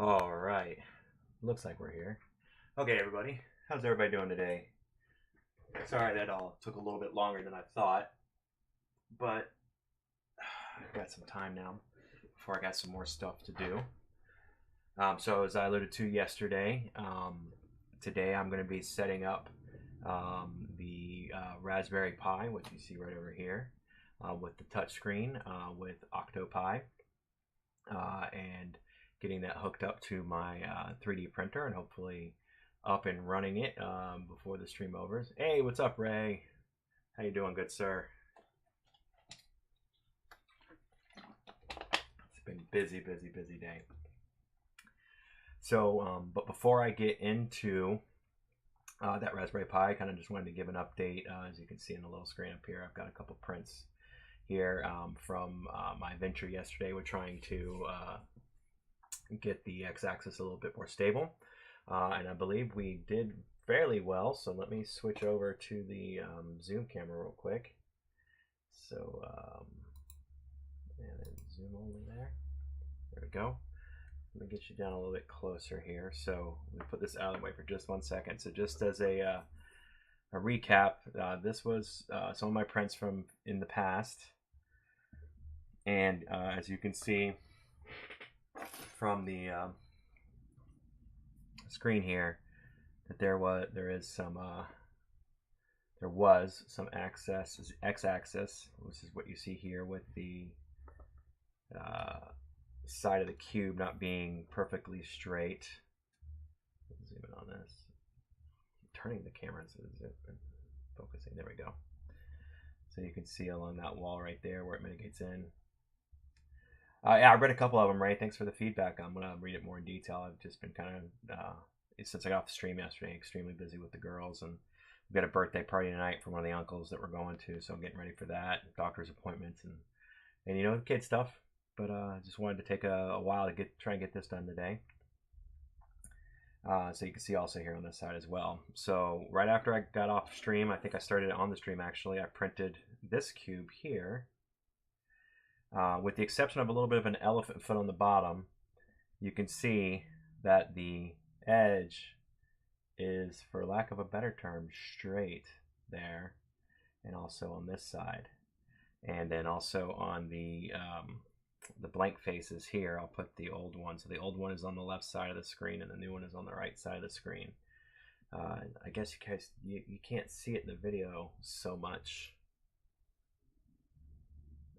All right. Looks like we're here. Okay, everybody. How's everybody doing today? Sorry that all took a little bit longer than I thought, but I've got some time now before I got some more stuff to do. So as I alluded to yesterday, today I'm going to be setting up the Raspberry Pi, which you see right over here, with the touchscreen with Octopi, and getting that hooked up to my 3D printer and hopefully up and running it before the stream overs. Hey, what's up, Ray? How you doing, good sir? It's been busy day. So, but before I get into that Raspberry Pi, I kind of just wanted to give an update. As you can see on the little screen up here, I've got a couple prints here from my venture yesterday. We're trying to get the x-axis a little bit more stable, and I believe we did fairly well. So let me switch over to the zoom camera real quick. So and zoom only there. There we go. Let me get you down a little bit closer here. So let me put this out of the way for just 1 second. So just as a recap, this was some of my prints from in the past, and as you can see from the screen here, that there was some x-axis. This is what you see here with the side of the cube not being perfectly straight. Zoom in on this. Turning the camera so it's focusing. There we go. So you can see along that wall right there where it mitigates in. Yeah, I read a couple of them, Ray. Thanks for the feedback. I'm going to read it more in detail. I've just been kind of, since I got off the stream yesterday, extremely busy with the girls. And we've got a birthday party tonight for one of the uncles that we're going to. So I'm getting ready for that. Doctor's appointments and you know, kid stuff. But I just wanted to take a while to try and get this done today. So you can see also here on this side as well. So right after I got off stream, I think I started it on the stream actually, I printed this cube here. With the exception of a little bit of an elephant foot on the bottom, you can see that the edge is, for lack of a better term, straight there, and also on this side. And then also on the blank faces here, I'll put the old one. So the old one is on the left side of the screen and the new one is on the right side of the screen. I guess you guys, you can't see it in the video so much.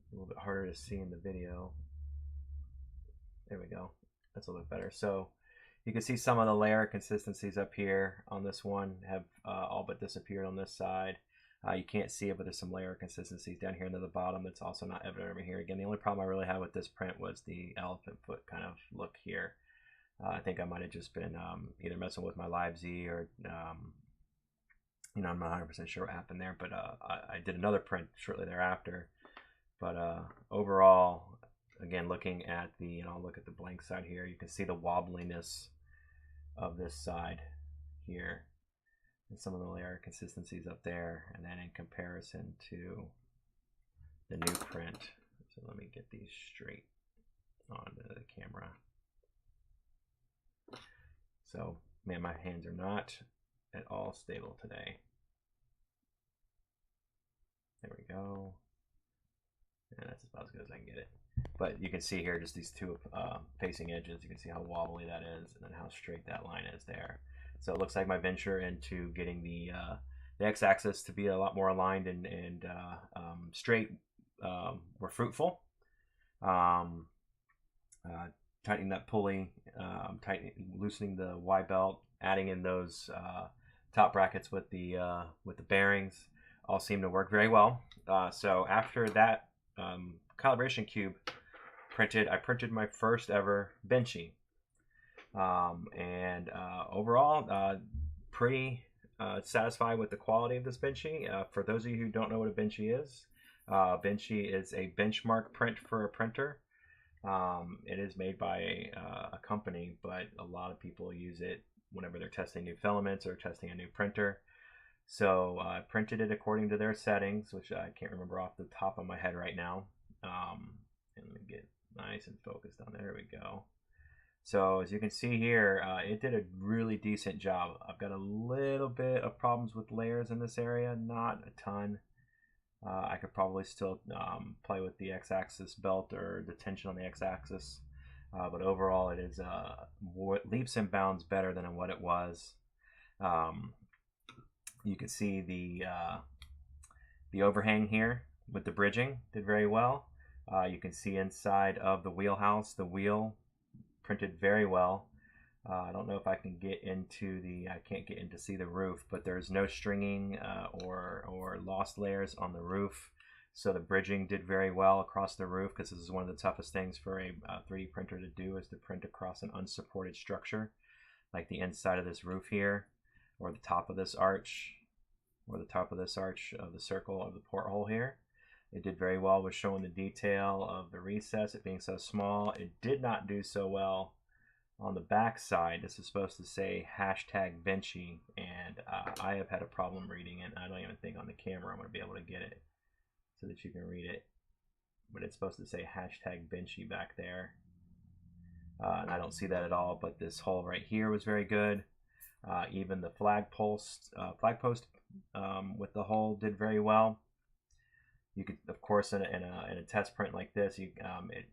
A little bit harder to see in the video. There we go. That's a little bit better. So you can see some of the layer consistencies up here on this one have all but disappeared on this side. You can't see it, but there's some layer consistencies down here near the bottom that's also not evident over here. Again, the only problem I really had with this print was the elephant foot kind of look here. I think I might have just been either messing with my Live Z or, you know, I'm not 100% sure what happened there, but I did another print shortly thereafter. But overall, again, looking at the, and I'll look at the blank side here, you can see the wobbliness of this side here. And some of the layer consistencies up there, and then in comparison to the new print. So let me get these straight onto the camera. So, man, my hands are not at all stable today. There we go. And that's about as good as I can get it. But you can see here just these two facing edges. You can see how wobbly that is, and then how straight that line is there. So it looks like my venture into getting the x-axis to be a lot more aligned and straight were fruitful. Tightening that pulley, loosening the Y belt, adding in those top brackets with the bearings, all seem to work very well. So after that calibration cube printed, I printed my first ever benchy. Overall, pretty satisfied with the quality of this benchy. For those of you who don't know what a benchy is a benchmark print for a printer. It is made by a company, but a lot of people use it whenever they're testing new filaments or testing a new printer. So I printed it according to their settings, which I can't remember off the top of my head right now. And let me get nice and focused on there. There we go. So as you can see here, it did a really decent job. I've got a little bit of problems with layers in this area, not a ton. I could probably still play with the x-axis belt or the tension on the x-axis, but overall it is leaps and bounds better than what it was. You can see the overhang here with the bridging did very well. You can see inside of the wheelhouse, the wheel printed very well. I don't know if I can get into I can't get in to see the roof, but there's no stringing or lost layers on the roof. So the bridging did very well across the roof, because this is one of the toughest things for a 3D printer to do, is to print across an unsupported structure, like the inside of this roof here, or the top of this arch, or the top of this arch of the circle of the porthole here. It did very well with showing the detail of the recess, it being so small. It did not do so well on the back side. This is supposed to say #Vinci, and I have had a problem reading it. I don't even think on the camera I'm going to be able to get it so that you can read it. But it's supposed to say #Vinci back there. And I don't see that at all, but this hole right here was very good. Even the flag post with the hole did very well. You could, of course, in a test print like this,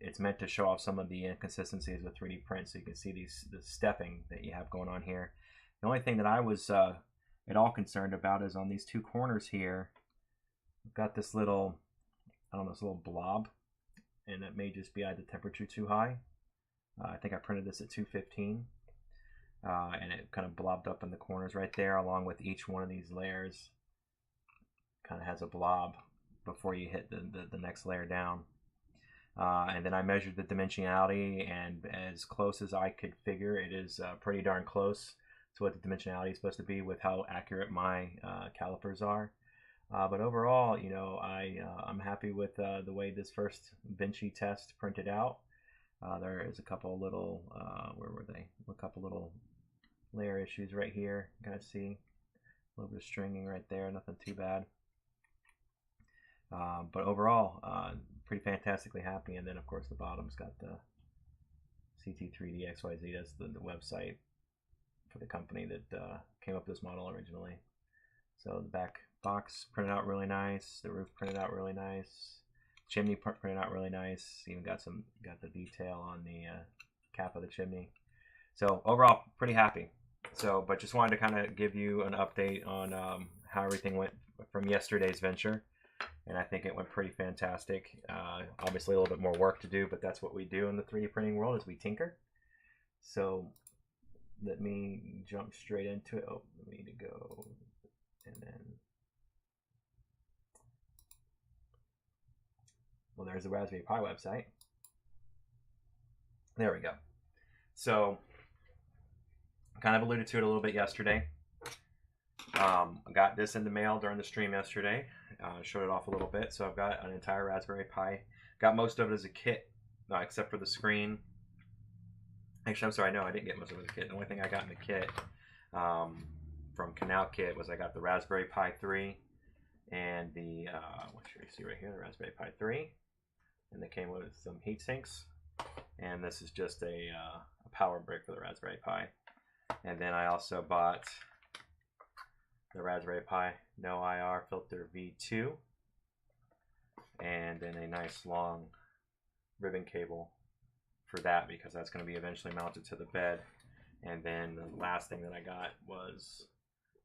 it's meant to show off some of the inconsistencies with 3D print, so you can see the stepping that you have going on here. The only thing that I was at all concerned about is on these two corners here. I've got this little, I don't know, this little blob, and it may just be either temperature too high. I think I printed this at 215, and it kind of blobbed up in the corners right there, along with each one of these layers. Kind of has a blob before you hit the next layer down. And then I measured the dimensionality, and as close as I could figure, it is pretty darn close to what the dimensionality is supposed to be with how accurate my calipers are. But overall, you know, I'm happy with the way this first Vinci test printed out. There is a couple little, where were they? A couple little layer issues right here. You guys see a little bit of stringing right there, nothing too bad. But overall, pretty fantastically happy. And then, of course, the bottom's got the CT3D XYZ. That's the website for the company that came up with this model originally. So the back box printed out really nice. The roof printed out really nice. Chimney printed out really nice. Even got the detail on the cap of the chimney. So overall, pretty happy. So, but just wanted to kind of give you an update on how everything went from yesterday's venture. And I think it went pretty fantastic. Obviously a little bit more work to do, but that's what we do in the 3D printing world, is we tinker. So let me jump straight into it. Oh, we need to go, and then, well, there's the Raspberry Pi website. There we go. So I kind of alluded to it a little bit yesterday. I got this in the mail during the stream yesterday. Showed it off a little bit. So I've got an entire Raspberry Pi. Got most of it as a kit, except for the screen. Actually, I'm sorry, no, I didn't get most of it as a kit. The only thing I got in the kit from Canal Kit was I got the Raspberry Pi 3 and the, what should we see right here, the Raspberry Pi 3. And they came with some heat sinks. And this is just a power brick for the Raspberry Pi. And then I also bought the Raspberry Pi No IR Filter V2, and then a nice long ribbon cable for that, because that's going to be eventually mounted to the bed. And then the last thing that I got was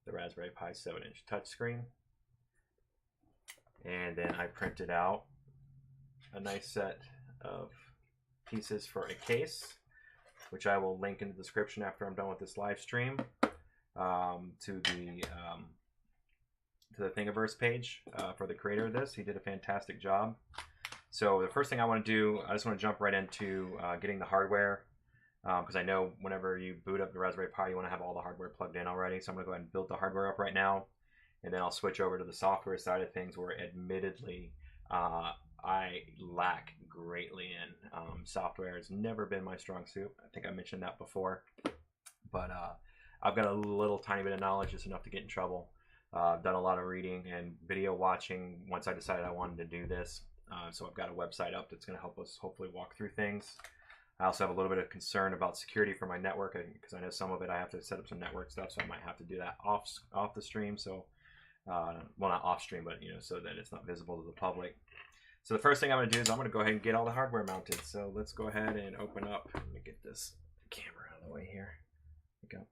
the Raspberry Pi 7-inch touchscreen. And then I printed out a nice set of pieces for a case, which I will link in the description after I'm done with this live stream, to the Thingiverse page for the creator of this. He did a fantastic job. So the first thing I want to do, I just want to jump right into getting the hardware, because I know whenever you boot up the Raspberry Pi, you want to have all the hardware plugged in already. So I'm going to go ahead and build the hardware up right now, and then I'll switch over to the software side of things, where admittedly I lack greatly in. Software has never been my strong suit. I think I mentioned that before, but I've got a little tiny bit of knowledge, just enough to get in trouble. I've done a lot of reading and video watching once I decided I wanted to do this. So I've got a website up that's going to help us hopefully walk through things. I also have a little bit of concern about security for my network, because I know some of it I have to set up some network stuff, so I might have to do that off the stream. So, well, not off stream, but so that it's not visible to the public. So the first thing I'm going to do is I'm going to go ahead and get all the hardware mounted. So let's go ahead and open up. Let me get this camera out of the way here. There we go.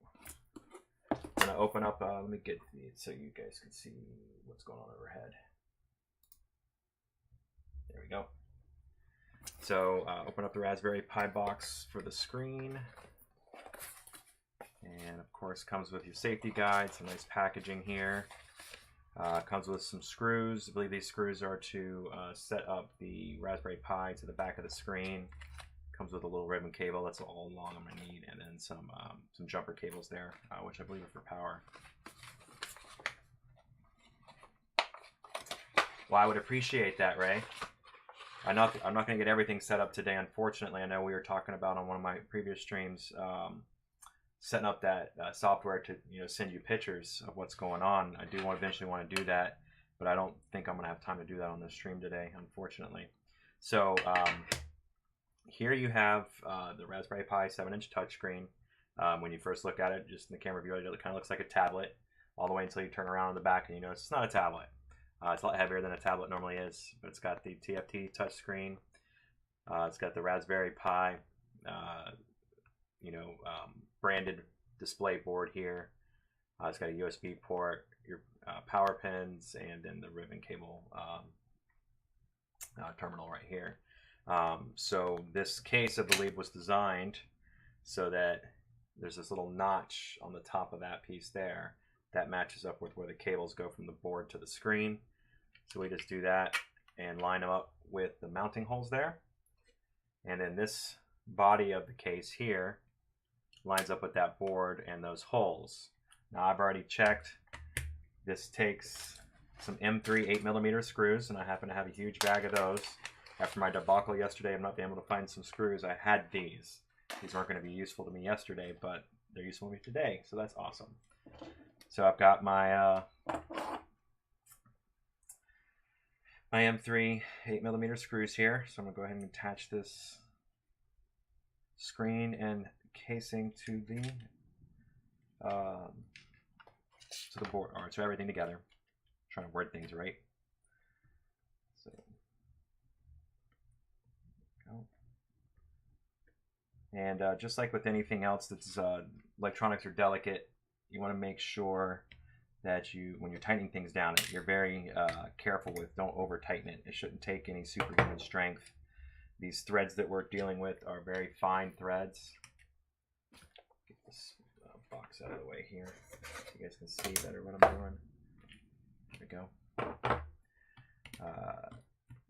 I'm going to open up. Let me get it so you guys can see what's going on overhead. There we go. So open up the Raspberry Pi box for the screen. And of course comes with your safety guide, some nice packaging here. Comes with some screws. I believe these screws are to set up the Raspberry Pi to the back of the screen. Comes with a little ribbon cable. That's all along I'm gonna need, and then some jumper cables there, which I believe are for power. Well, I would appreciate that, Ray. I'm not gonna get everything set up today, unfortunately. I know we were talking about on one of my previous streams. Setting up that software to send you pictures of what's going on. I do eventually want to do that, but I don't think I'm going to have time to do that on this stream today, unfortunately. So here you have the Raspberry Pi 7-inch touchscreen. When you first look at it, just in the camera view, it kind of looks like a tablet, all the way until you turn around on the back and you notice it's not a tablet. It's a lot heavier than a tablet normally is, but it's got the TFT touchscreen. It's got the Raspberry Pi, branded display board here. It's got a USB port, your power pins, and then the ribbon cable terminal right here. So this case, I believe, was designed so that there's this little notch on the top of that piece there that matches up with where the cables go from the board to the screen. So we just do that and line them up with the mounting holes there. And then this body of the case here lines up with that board and those holes. Now I've already checked. This takes some M3 8mm screws, and I happen to have a huge bag of those. After my debacle yesterday, I'm not being able to find some screws. I had these. These weren't going to be useful to me yesterday, but they're useful to me today, so that's awesome. So I've got my my M3 8mm screws here. So I'm going to go ahead and attach this screen and casing to the board, or to everything together. I'm trying to word things right. So go. And just like with anything else that's electronics are delicate, you want to make sure that when you're tightening things down, you're very careful with. Don't over tighten it. It shouldn't take any superhuman strength. These threads that we're dealing with are very fine threads. Get this box out of the way here so you guys can see better what I'm doing. There we go.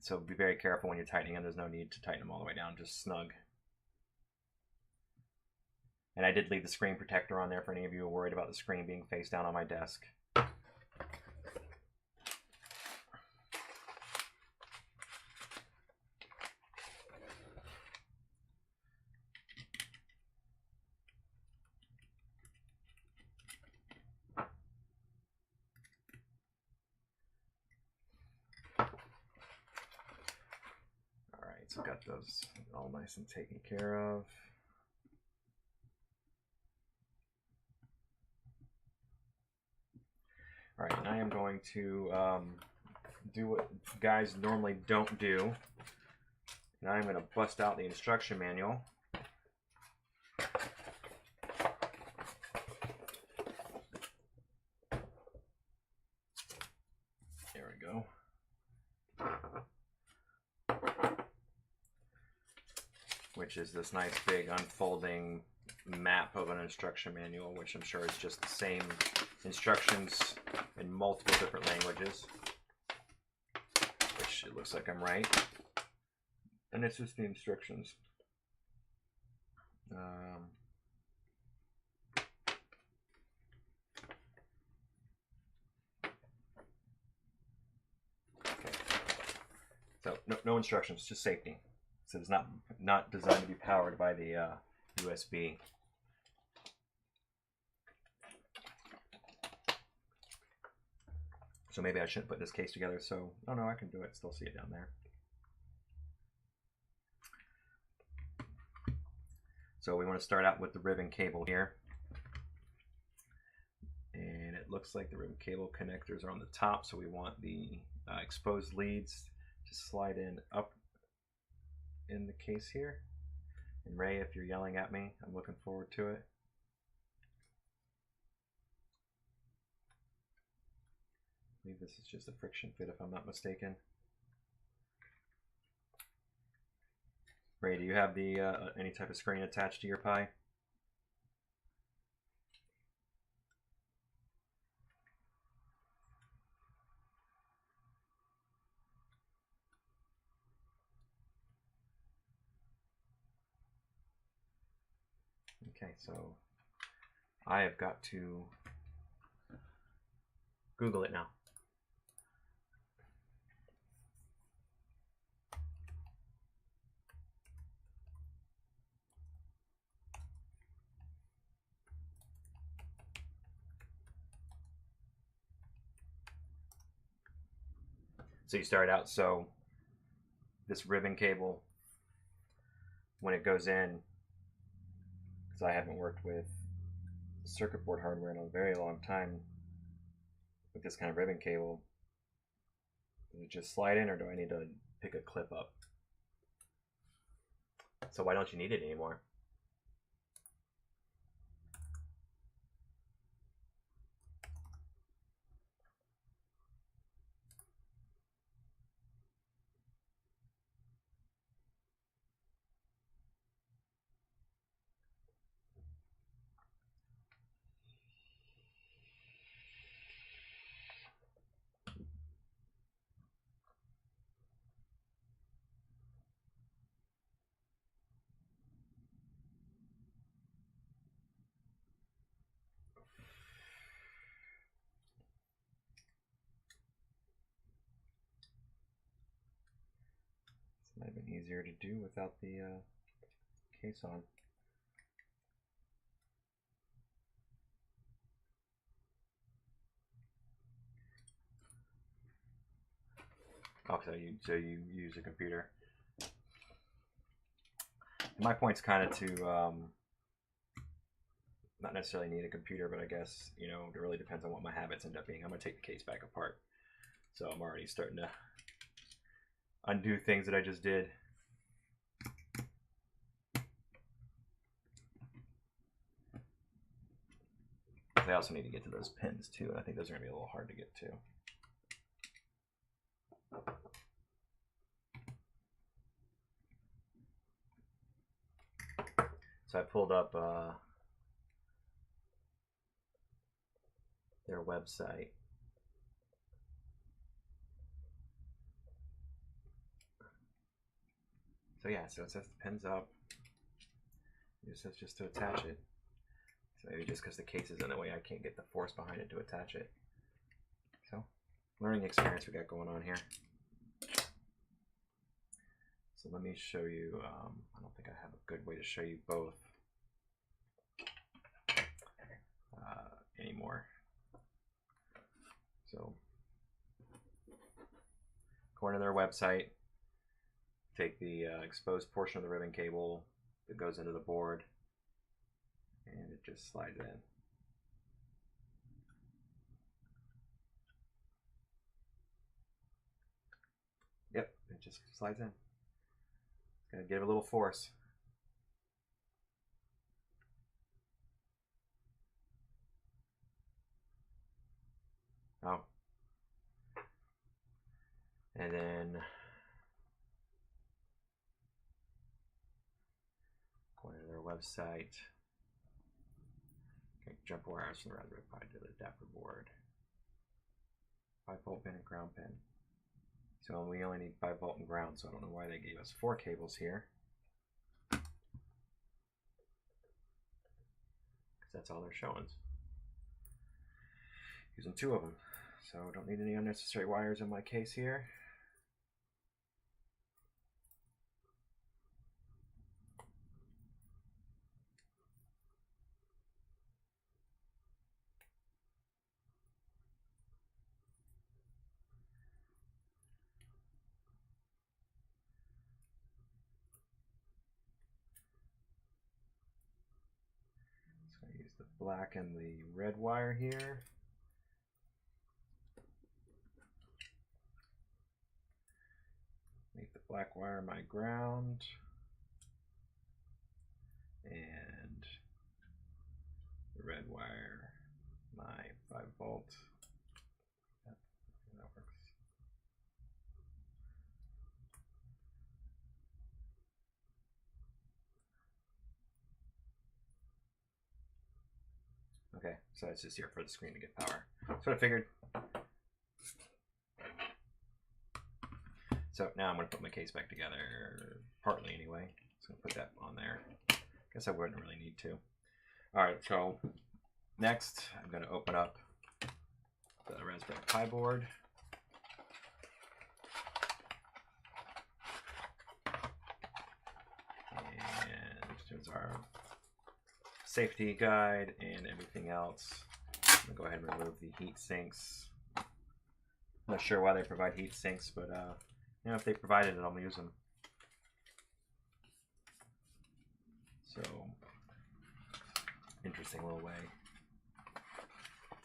So be very careful when you're tightening them. There's no need to tighten them all the way down, just snug. And I did leave the screen protector on there for any of you who are worried about the screen being face down on my desk. So got those all nice and taken care of. All right, and I am going to do what guys normally don't do. And I'm going to bust out the instruction manual. There we go. Which is this nice big unfolding map of an instruction manual, which I'm sure is just the same instructions in multiple different languages, which it looks like I'm right. And it's just the instructions. Okay. So no instructions, just safety. So it's not designed to be powered by the USB. So maybe I shouldn't put this case together. So, oh no, I can do it. Still see it down there. So we want to start out with the ribbon cable here. And it looks like the ribbon cable connectors are on the top, so we want the exposed leads to slide in up in the case here. And Ray, if you're yelling at me, I'm looking forward to it. I believe this is just a friction fit if I'm not mistaken. Ray, do you have the any type of screen attached to your Pi? Okay, so I have got to Google it now. So you start out, so this ribbon cable, when it goes in, because I haven't worked with circuit board hardware in a very long time with this kind of ribbon cable, does it just slide in or do I need to pick a clip up? So why don't you need it anymore? Might have been easier to do without the case on. Oh, so you use a computer. My point's kind of to not necessarily need a computer, but I guess, you know, it really depends on what my habits end up being. I'm gonna take the case back apart, so I'm already starting to undo things that I just did. I also need to get to those pins too, and I think those are gonna be a little hard to get to. So I pulled up their website. So yeah, so it says the pin's up. It says just to attach it. So maybe just because the case is in the way, I can't get the force behind it to attach it. So, learning experience we got going on here. So let me show you, I don't think I have a good way to show you both anymore. So, according to their website, take the exposed portion of the ribbon cable that goes into the board, and it just slides in. Yep, it just slides in. It's gonna give it a little force. Oh. And then going to their website, okay, jump wires from the Raspberry Pi to the adapter board. 5-volt pin and ground pin. So we only need 5-volt and ground, so I don't know why they gave us 4 cables here. Because that's all they're showing. Using 2 of them. So don't need any unnecessary wires in my case here. use the black and the red wire here. Make the black wire my ground. And the red wire my 5-volt. That works. Okay, so it's just here for the screen to get power. That's what I figured. So now I'm going to put my case back together, partly anyway. So I'm going to put that on there. Guess I wouldn't really need to. All right, so next I'm going to open up the Raspberry Pi board. And here's our safety guide and everything else. I'm going to go ahead and remove the heat sinks. I'm not sure why they provide heat sinks, but you know, if they provided it, I'll use them. So, interesting little way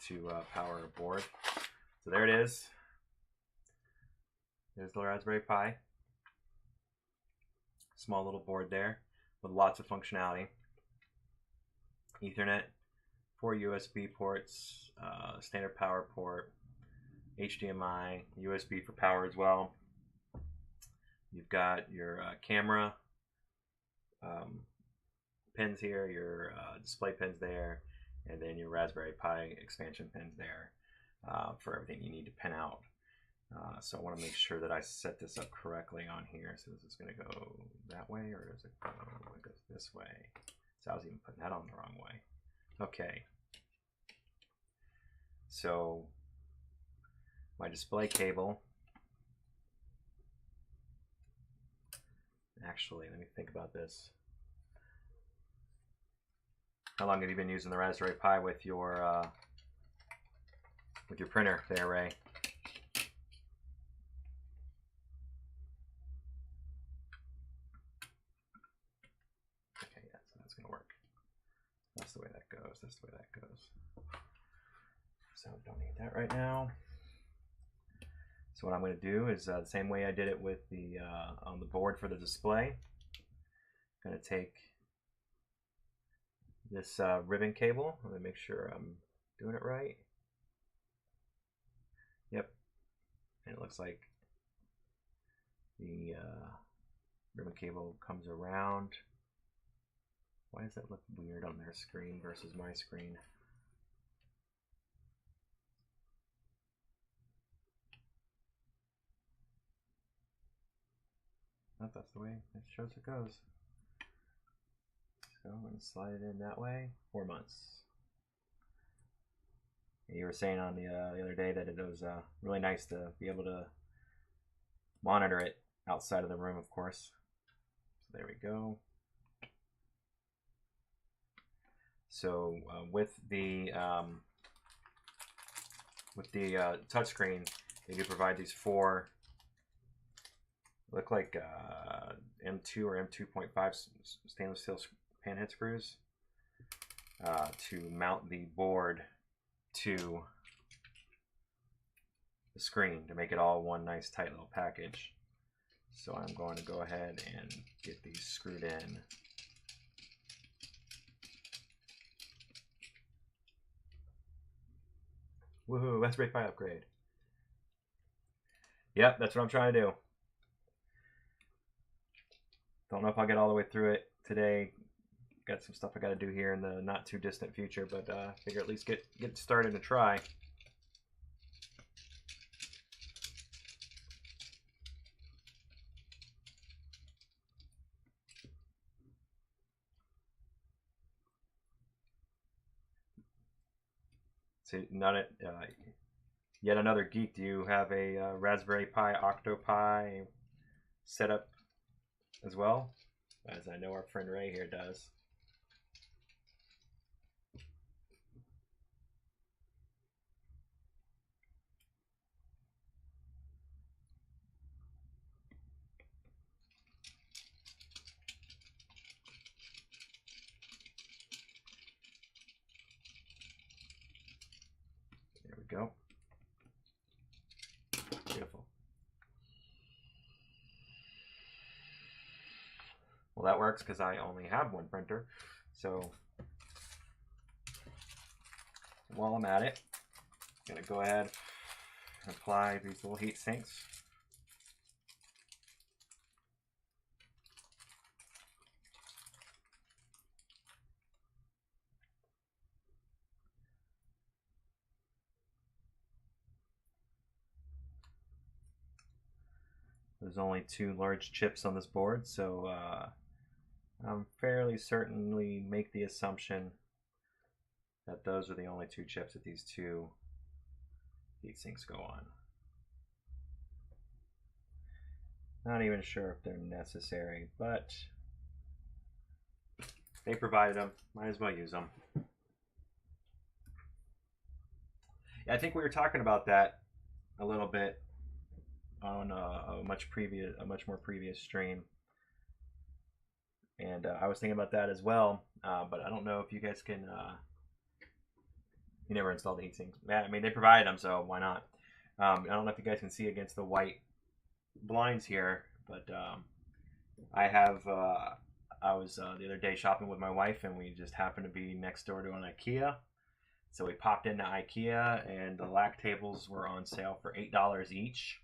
to power a board. So there it is. There's the Raspberry Pi. Small little board there with lots of functionality. Ethernet, 4 USB ports, standard power port, HDMI, USB for power as well. You've got your camera pins here, your display pins there, and then your Raspberry Pi expansion pins there for everything you need to pin out. So I want to make sure that I set this up correctly on here. So this is going to go that way, or does it go, it goes this way? So I was even putting that on the wrong way. Okay. So my display cable. Actually, let me think about this. How long have you been using the Raspberry Pi with your printer there, Ray? Okay, yeah, so that's gonna work. That's the way that goes. That's the way that goes. So don't need that right now. So what I'm going to do is the same way I did it with the on the board for the display. I'm going to take this ribbon cable. Let me make sure I'm doing it right. Yep. And it looks like the ribbon cable comes around. Why does that look weird on their screen versus my screen? Oh, that's the way it shows it goes. So I'm going to slide it in that way. 4 months. You were saying on the other day that it was really nice to be able to monitor it outside of the room, of course. So there we go. So with the touchscreen, they do provide these 4. Look like M2 or M2.5 stainless steel panhead screws to mount the board to the screen to make it all one nice tight little package. So I'm going to go ahead and get these screwed in. Woohoo, Raspberry Pi upgrade. Yep, that's what I'm trying to do. Don't know if I'll get all the way through it today. Got some stuff I got to do here in the not too distant future, but figure at least get started and try. So yet another geek. Do you have a Raspberry Pi Octopi setup as well? As I know our friend Ray here does. go. Beautiful. Well, that works because I only have one printer. So while I'm at it, I'm going to go ahead and apply these little heat sinks. There's only 2 large chips on this board, so I'm fairly certainly make the assumption that those are the only 2 chips that these 2 heat sinks go on. Not even sure if they're necessary, but they provided them. Might as well use them. Yeah, I think we were talking about that a little bit on a much more previous stream, and I was thinking about that as well. But I don't know if you guys can. You never installed the heat sinks. Yeah, I mean they provided them, so why not? I don't know if you guys can see against the white blinds here, but I was the other day shopping with my wife, and we just happened to be next door to an IKEA. So we popped into IKEA, and the lac tables were on sale for $8 each.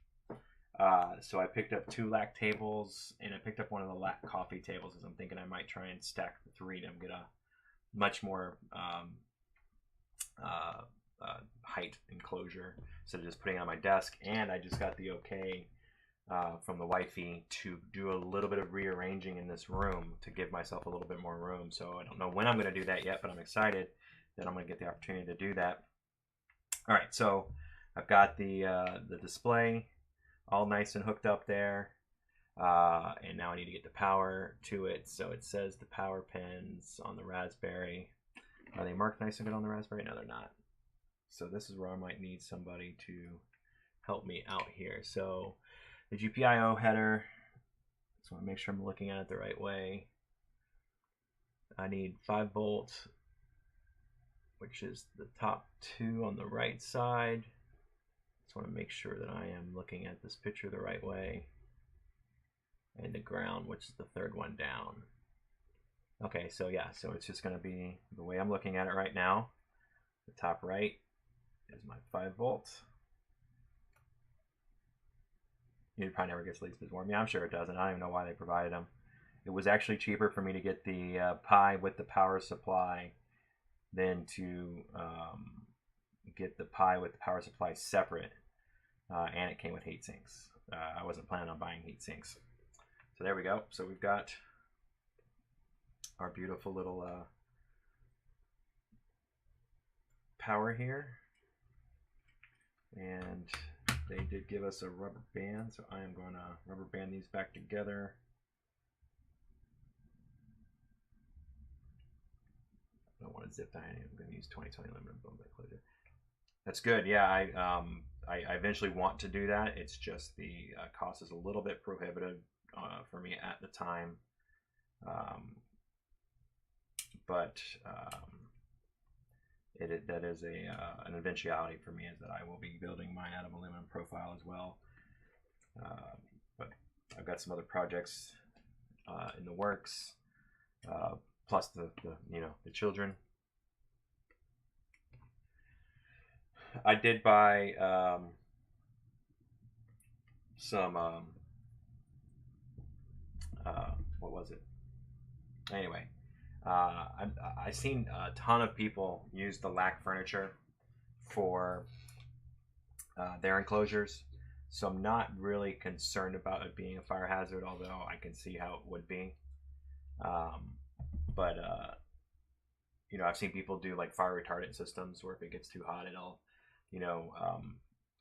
So I picked up 2 lac tables, and I picked up one of the lac coffee tables, because I'm thinking I might try and stack the 3 to get a much more height enclosure instead of just putting it on my desk. And I just got the okay from the wifey to do a little bit of rearranging in this room to give myself a little bit more room. So I don't know when I'm going to do that yet, but I'm excited that I'm going to get the opportunity to do that. All right, so I've got the display all nice and hooked up there, and now I need to get the power to it. So it says the power pins on the Raspberry. Are they marked nice and good on the Raspberry? No, they're not. So this is where I might need somebody to help me out here. So the GPIO header, just want to make sure I'm looking at it the right way. I need 5 volts, which is the top 2 on the right side. Just want to make sure that I am looking at this picture the right way. And the ground, which is the 3rd one down. Okay, so yeah, so it's just going to be the way I'm looking at it right now. The top right is my 5 volts. It probably never gets leads before me. I'm sure it doesn't. I don't even know why they provided them. It was actually cheaper for me to get the Pi with the power supply than to get the Pi with the power supply separate. And it came with heat sinks. I wasn't planning on buying heat sinks. So there we go. So we've got our beautiful little power here. And they did give us a rubber band, so I am going to rubber band these back together. I don't want to zip tie any. I'm going to use 2020 aluminum bone back closure. That's good. Yeah, I eventually want to do that. It's just the cost is a little bit prohibitive for me at the time. But that is an eventuality for me, is that I will be building mine out of aluminum profile as well. But I've got some other projects in the works, plus the children. I did buy some what was it? Anyway, I've seen a ton of people use the lac furniture for their enclosures, so I'm not really concerned about it being a fire hazard, although I can see how it would be. But I've seen people do like fire retardant systems where if it gets too hot, it'll,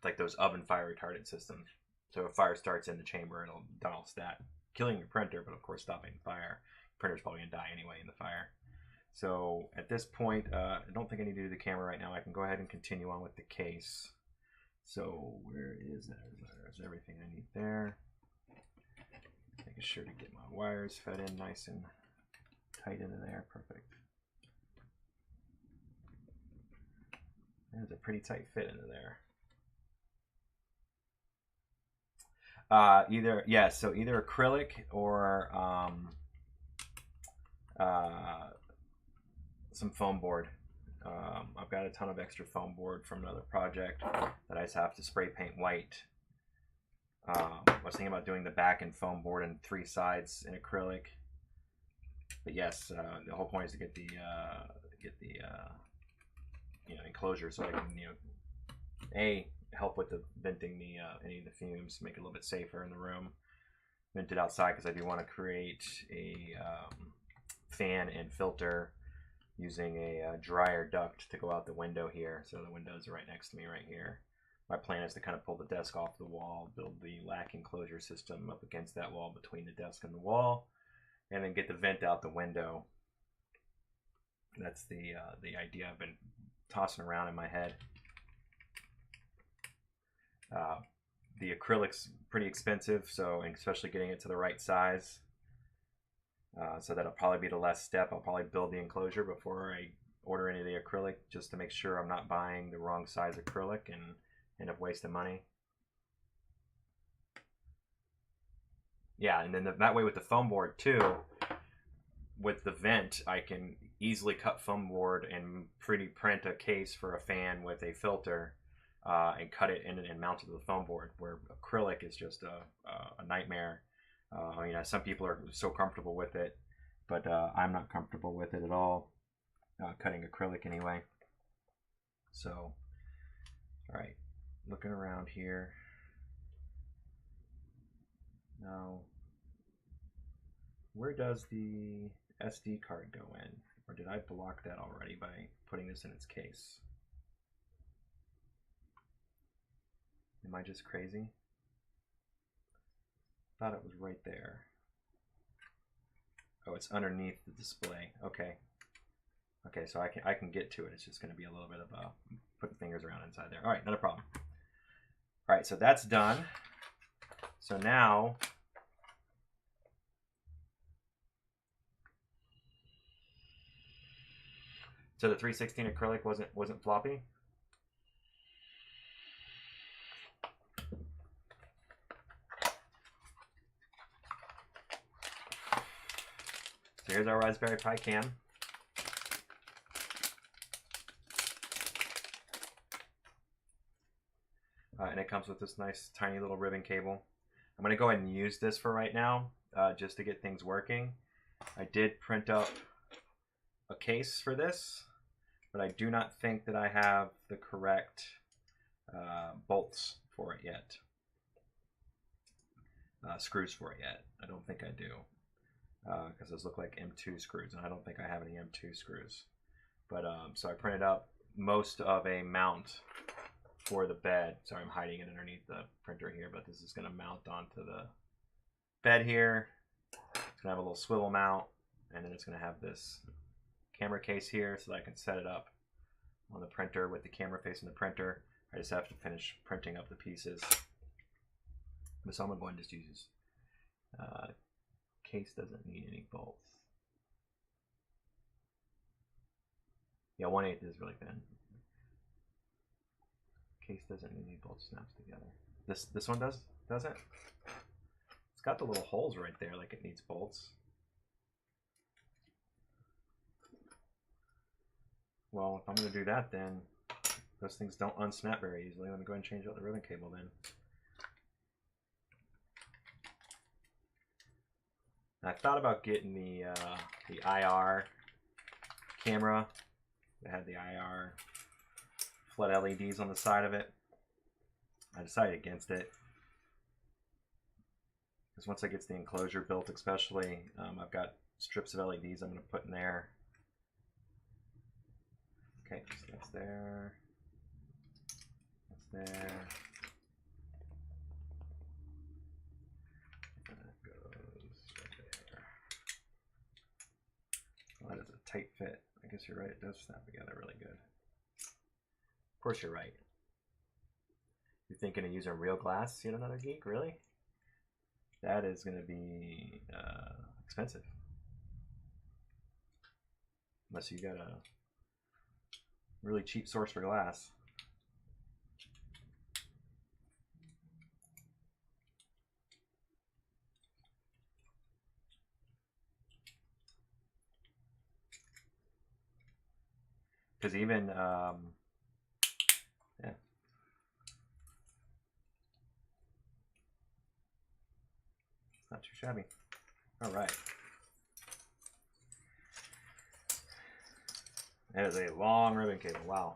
like those oven fire retardant systems. So if fire starts in the chamber, it'll dull stat, killing your printer, but of course stopping the fire. Printer's probably gonna die anyway in the fire. So at this point, I don't think I need to do the camera right now. I can go ahead and continue on with the case. So where is that? There's everything I need there. Making sure to get my wires fed in nice and tight into there. Perfect. There's a pretty tight fit into there. So either acrylic or some foam board. I've got a ton of extra foam board from another project that I just have to spray paint white. I was thinking about doing the back in foam board and 3 sides in acrylic. But yes, the whole point is to get the enclosure so I can help with the venting any of the fumes, make it a little bit safer in the room. Vent it outside because I do want to create a fan and filter using a dryer duct to go out the window here. So the windows are right next to me right here. My plan is to kind of pull the desk off the wall, build the lack enclosure system up against that wall between the desk and the wall, and then get the vent out the window. That's the idea I've been tossing around in my head. The acrylic's pretty expensive, so especially getting it to the right size. So that'll probably be the last step. I'll probably build the enclosure before I order any of the acrylic, just to make sure I'm not buying the wrong size acrylic and end up wasting money. Yeah, and then that way with the foam board too, with the vent, I can easily cut foam board and print a case for a fan with a filter and cut it in and mount it to the foam board, where acrylic is just a nightmare. Some people are so comfortable with it, but I'm not comfortable with it at all, cutting acrylic anyway. So, all right, looking around here. Now, where does the SD card go in? Or did I block that already by putting this in its case? Am I just crazy? Thought it was right there. Oh, it's underneath the display. Okay. Okay, so I can get to it. It's just going to be a little bit of putting fingers around inside there. All right, not a problem. All right, so that's done. So now, so the 316 acrylic wasn't floppy. So here's our Raspberry Pi cam. And it comes with this nice tiny little ribbon cable. I'm going to go ahead and use this for right now, just to get things working. I did print up a case for this, but I do not think that I have the correct bolts for it yet. Screws for it yet. I don't think I do. Because those look like M2 screws, and I don't think I have any M2 screws. But so I printed up most of a mount for the bed. Sorry, I'm hiding it underneath the printer here, but this is going to mount onto the bed here. It's going to have a little swivel mount, and then it's going to have this camera case here so that I can set it up on the printer with the camera facing the printer. I just have to finish printing up the pieces. So I'm going to just use case doesn't need any bolts. Yeah, 1/8 is really thin. Case doesn't need any bolts, snaps together. This one does it? It's got the little holes right there like it needs bolts. Well, if I'm going to do that, then those things don't unsnap very easily. Let me go ahead and change out the ribbon cable then. I thought about getting the IR camera that had the IR flood LEDs on the side of it. I decided against it because once I get the enclosure built, especially, I've got strips of LEDs I'm going to put in there. Okay, so that's there. That's there. That is a tight fit. I guess you're right, it does snap together really good. Of course you're right. You're thinking of using real glass, yet another geek? Really? That is going to be expensive. Unless you got a really cheap source for glass. because even yeah. Not too shabby. All right. That is a long ribbon cable. Wow.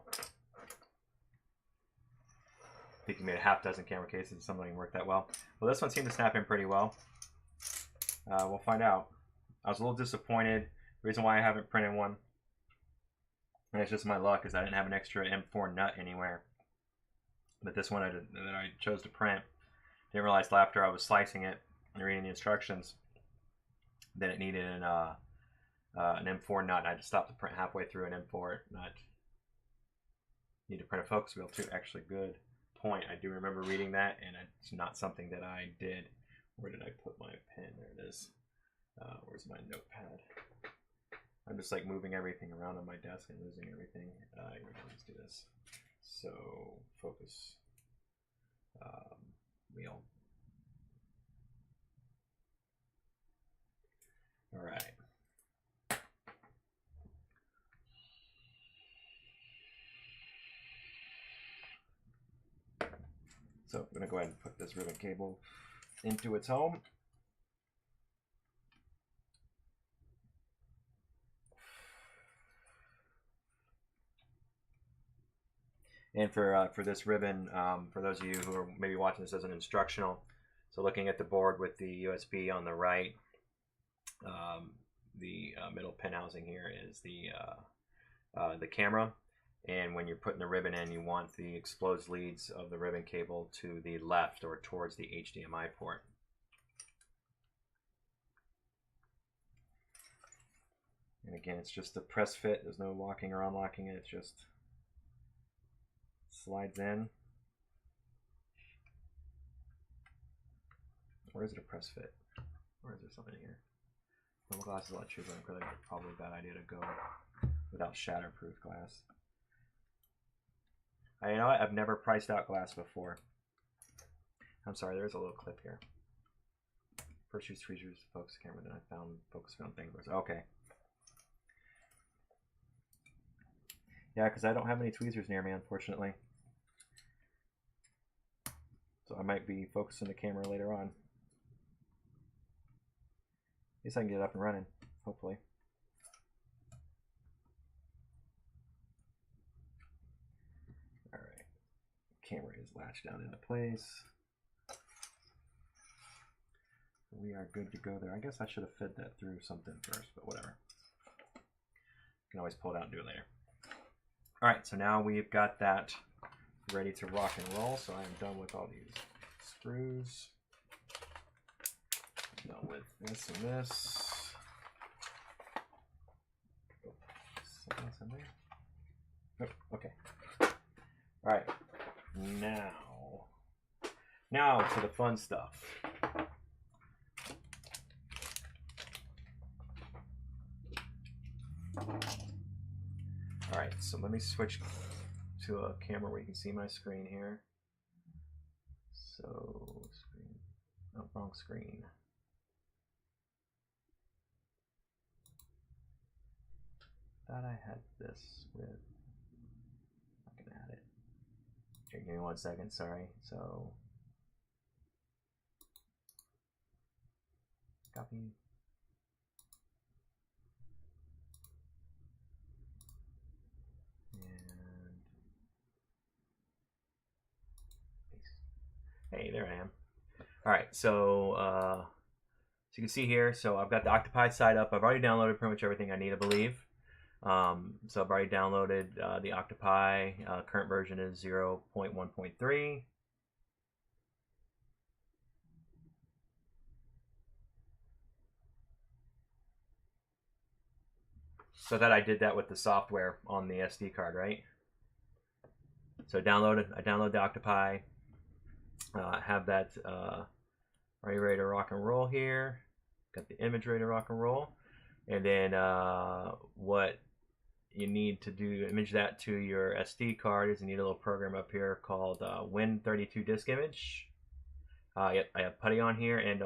I think you made a half dozen camera cases and something worked that well. Well, this one seemed to snap in pretty well. We'll find out. I was a little disappointed. The reason why I haven't printed one, and it's just my luck, is I didn't have an extra M4 nut anywhere. But this one that I chose to print, didn't realize till after I was slicing it and reading the instructions that it needed an M4 nut. I had to stop the print halfway through an M4 nut. Need to print a focus wheel too. Actually, good point. I do remember reading that, and it's not something that I did. Where did I put my pen? There it is. Where's my notepad? I'm just like moving everything around on my desk and losing everything. Let's do this. So focus wheel. All right. So I'm going to go ahead and put this ribbon cable into its home. And for this ribbon, for those of you who are maybe watching this as an instructional, so looking at the board with the USB on the right, the middle pin housing here is the camera. And when you're putting the ribbon in, you want the exposed leads of the ribbon cable to the left or towards the HDMI port. And again, it's just a press fit. There's no locking or unlocking it. It's just slides in. Or is it a press fit? Or is there something in here? Normal glass is a lot cheaper. I think it's probably a bad idea to go without shatterproof glass. You know what? I've never priced out glass before. I'm sorry, there's a little clip here. First use tweezers to focus the camera, then I found focus film thing. Okay. Yeah, because I don't have any tweezers near me, unfortunately. So I might be focusing the camera later on. At least I can get it up and running, hopefully. All right, camera is latched down into place. We are good to go there. I guess I should have fed that through something first, but whatever. You can always pull it out and do it later. All right, so now we've got that ready to rock and roll. So I am done with all these screws. Done with this and this. Something else in there? Oh, okay. All right, now to the fun stuff. All right, so let me switch to a camera where you can see my screen here. So, screen, oh, wrong screen. Thought I had this with, I can add it. Here, give me 1 second, sorry. So, copy. Hey, there I am. All right, so you can see here, so I've got the Octopi side up. I've already downloaded pretty much everything I need, I believe. So I've already downloaded the Octopi. Current version is 0.1.3. So that I did that with the software on the SD card, right? So I downloaded the Octopi. Have that are you ready to rock and roll here? Got the image ready to rock and roll. And then what you need to do to image that to your SD card is you need a little program up here called Win32 Disk Image. Yep, I have Putty on here and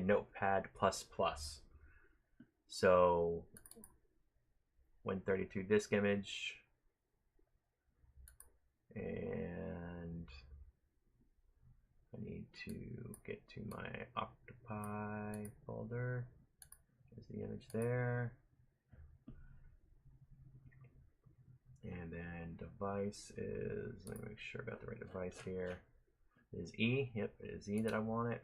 Notepad++. So Win32 Disk Image. And I need to get to my Octopi folder. There's the image there. And then device is, let me make sure I got the right device here. It is E. Yep, it is E that I want it.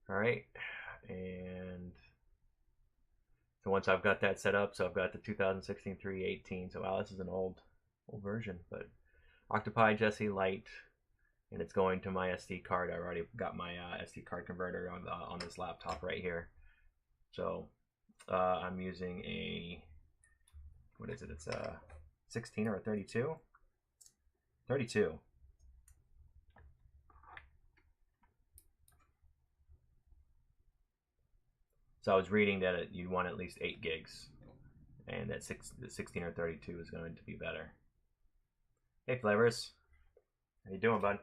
All right. And so once I've got that set up, so I've got the 2016 318. So wow, this is an old version, but Octopi Jesse Lite, and it's going to my SD card. I already got my SD card converter on this laptop right here. So I'm using a, what is it? It's a 16 or a 32? 32. So I was reading that you want at least 8 gigs, and that the 16 or 32 is going to be better. Hey Flavors, how you doing, bud?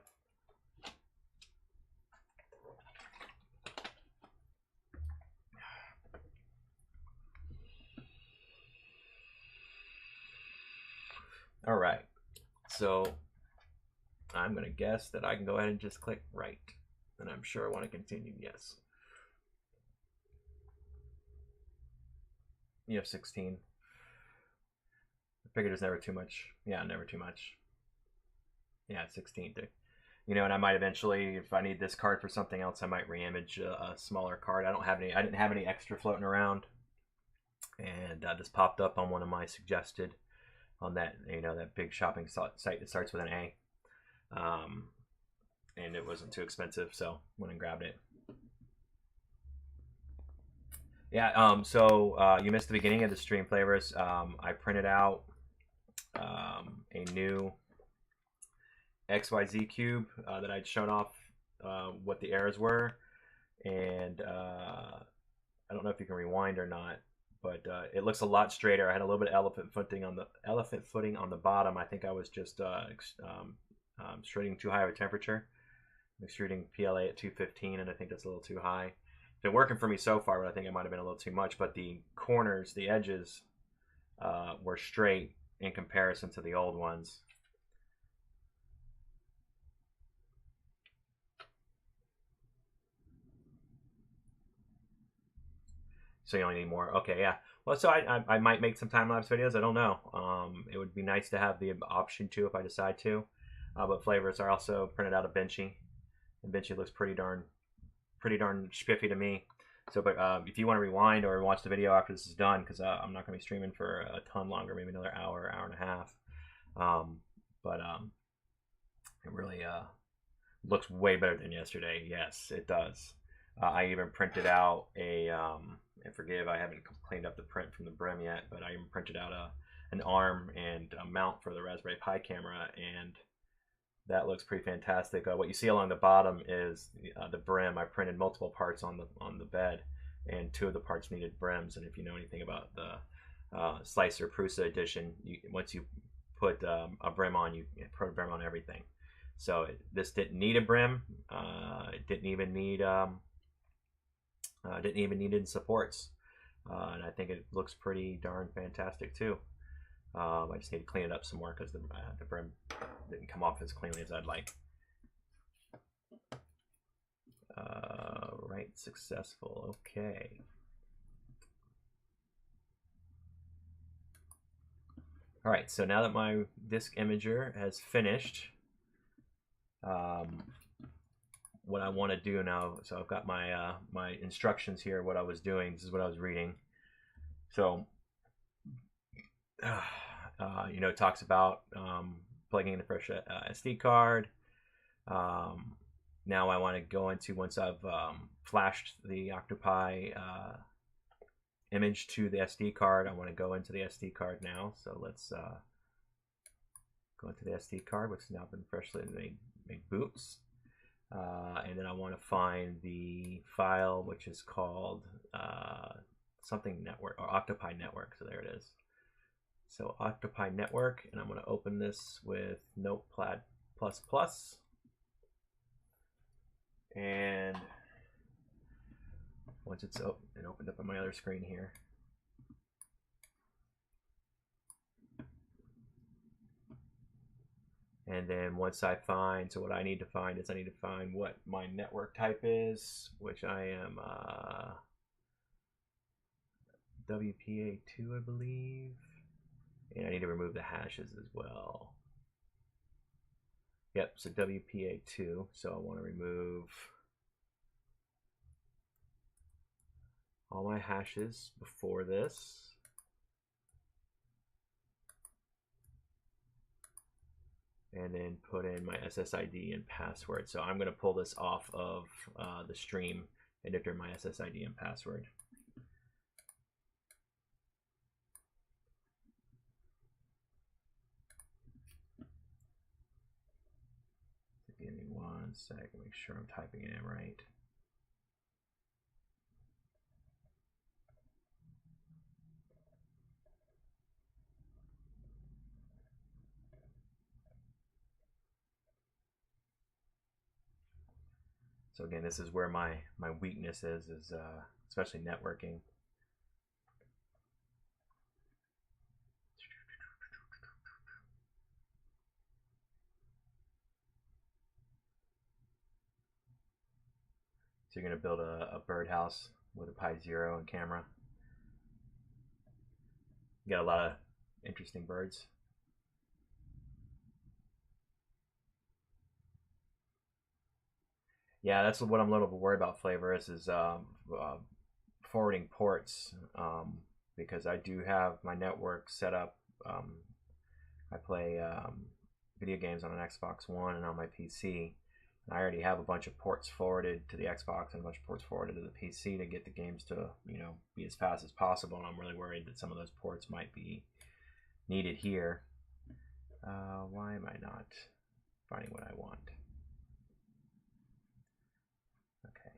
All right, so I'm gonna guess that I can go ahead and just click right, and I'm sure I want to continue. Yes. You have 16. I figured there's never too much. Yeah, never too much. Yeah, 16. You know, and I might eventually, if I need this card for something else, I might re-image a smaller card. I didn't have any extra floating around, and this popped up on one of my suggested on that, you know, that big shopping site that starts with an A, and it wasn't too expensive, so went and grabbed it. Yeah, so you missed the beginning of the stream, Flavors. I printed out a new XYZ cube that I'd shown off what the errors were, and I don't know if you can rewind or not, but it looks a lot straighter. I had a little bit of elephant footing on the bottom. I think I was just extruding too high of a temperature. I'm extruding PLA at 215, and I think that's a little too high. It's been working for me so far, but I think it might have been a little too much. But the corners, the edges, were straight in comparison to the old ones. So you only need more. Okay, yeah. Well, so I might make some time-lapse videos. I don't know. It would be nice to have the option to if I decide to. But Flavors, I also printed out a Benchy. And Benchy looks pretty darn spiffy to me. So, but if you want to rewind or watch the video after this is done, because I'm not going to be streaming for a ton longer, maybe another hour, hour and a half. It really looks way better than yesterday. Yes, it does. I even printed out a, and forgive, I haven't cleaned up the print from the brim yet, but I even printed out an arm and a mount for the Raspberry Pi camera, and that looks pretty fantastic. What you see along the bottom is the brim. I printed multiple parts on the bed, and 2 of the parts needed brims. And if you know anything about the Slicer Prusa edition, once you put a brim on, you put a brim on everything. So this didn't need a brim. It didn't even need supports, and I think it looks pretty darn fantastic too. I just need to clean it up some more because the brim didn't come off as cleanly as I'd like. Right, successful. Okay. All right, so now that my disk imager has finished, what I want to do now, so I've got my my instructions here, what I was doing, this is what I was reading. So you know, it talks about plugging in a fresh SD card. Now I want to go into, once I've flashed the Octopi image to the SD card, I want to go into the SD card now. So let's go into the SD card, which has now been freshly made boots. And then I want to find the file, which is called something network, or Octopi network. So there it is. So Octopi network, and I'm going to open this with Notepad++. And once it's open, it opened up on my other screen here. And then once I find, so what I need to find is I need to find what my network type is, which I am WPA2, I believe. And I need to remove the hashes as well. Yep, so WPA2. So I want to remove all my hashes before this. And then put in my SSID and password. So I'm going to pull this off of the stream and enter my SSID and password. Give me 1 sec, make sure I'm typing it in right. So again, this is where my weakness is especially networking. So you're going to build a birdhouse with a Pi 0 and camera. You got a lot of interesting birds. Yeah, that's what I'm a little bit worried about, Flavor, is forwarding ports, because I do have my network set up. I play video games on an Xbox One and on my PC. And I already have a bunch of ports forwarded to the Xbox and a bunch of ports forwarded to the PC to get the games to, you know, be as fast as possible. And I'm really worried that some of those ports might be needed here. Why am I not finding what I want? Okay.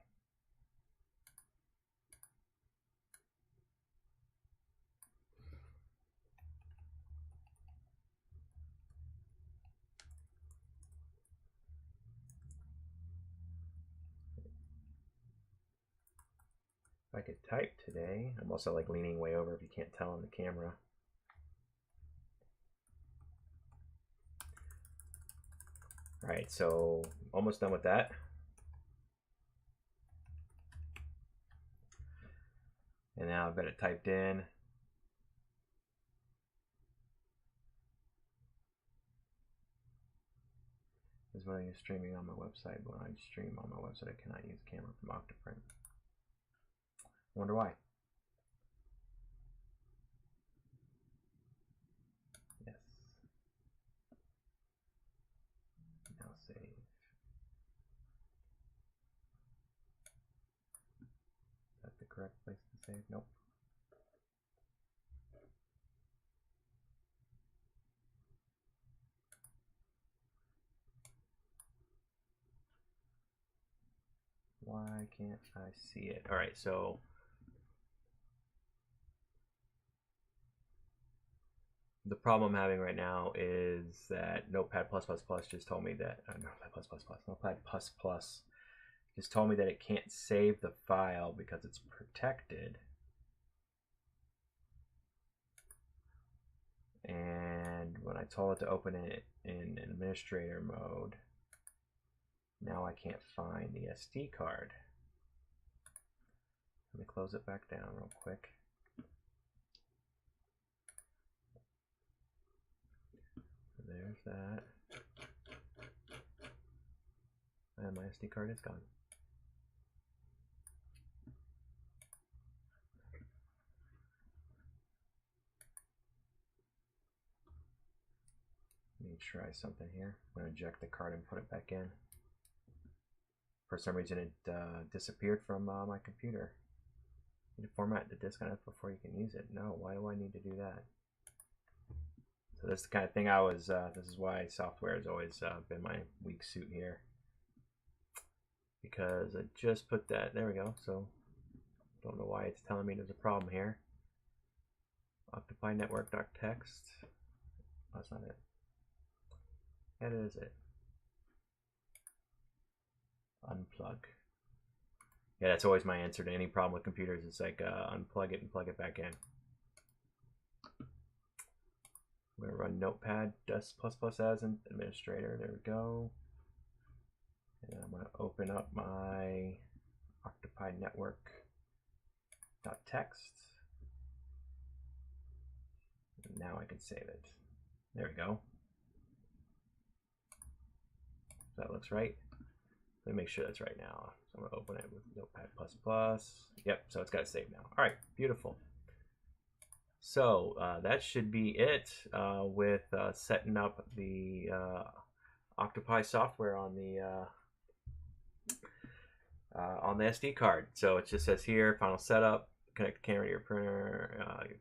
If I could type today, I'm also like leaning way over if you can't tell on the camera. All right, so almost done with that. And now I've got it typed in. Is when you're streaming on my website, but when I stream on my website, I cannot use the camera from OctoPrint. Wonder why. Yes. Now save. Is that the correct place to save? Nope. Why can't I see it? All right, so the problem I'm having right now is that Notepad++ just told me that Notepad++, Notepad++ just told me that it can't save the file because it's protected. And when I told it to open it in administrator mode, now I can't find the SD card. Let me close it back down real quick. So there's that. And my SD card is gone. Let me try something here. I'm going to eject the card and put it back in. For some reason it disappeared from my computer. You need to format the disk on it before you can use it. No, why do I need to do that? So this is the kind of thing I was, this is why software has always been my weak suit here. Because I just put that, there we go. So don't know why it's telling me there's a problem here. Octopi network.txt. Oh, that's not it. That is it. Unplug. Yeah, that's always my answer to any problem with computers. It's like unplug it and plug it back in. I'm going to run Notepad++ as an administrator. There we go. And I'm going to open up my Octopi network.txt. Now I can save it. There we go. That looks right. Let me make sure that's right now. So I'm going to open it with Notepad++. Yep, so it's got saved now. All right, beautiful. So that should be it with setting up the Octopi software on the SD card. So it just says here, final setup, connect the camera to your printer,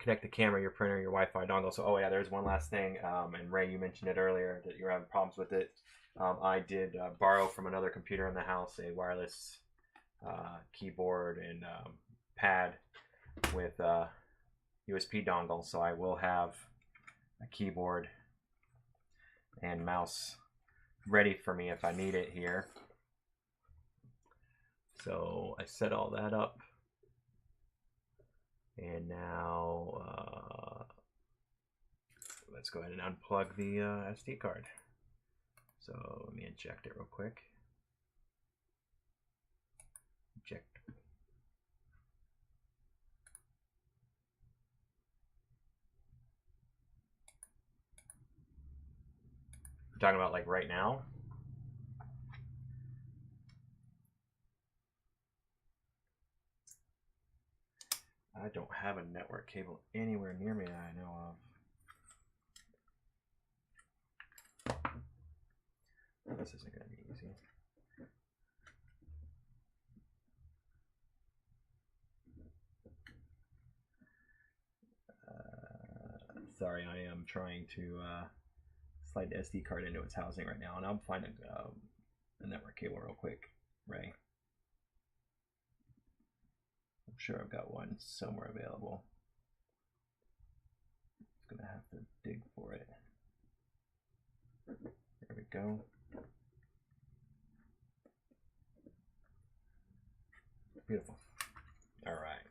connect the camera to your printer, your Wi-Fi dongle. So, oh yeah, there's one last thing. And Ray, you mentioned it earlier that you're having problems with it. I did borrow from another computer in the house a wireless keyboard and pad with USB dongle. So I will have a keyboard and mouse ready for me if I need it here. So I set all that up. And now let's go ahead and unplug the SD card. So let me eject it real quick. Eject. I'm talking about like right now. I don't have a network cable anywhere near me that I know of. This isn't going to be easy. Sorry, I am trying to slide the SD card into its housing right now, and I'm finding a network cable real quick, Ray. I'm sure I've got one somewhere available. I'm gonna have to dig for it. There we go. Beautiful. All right.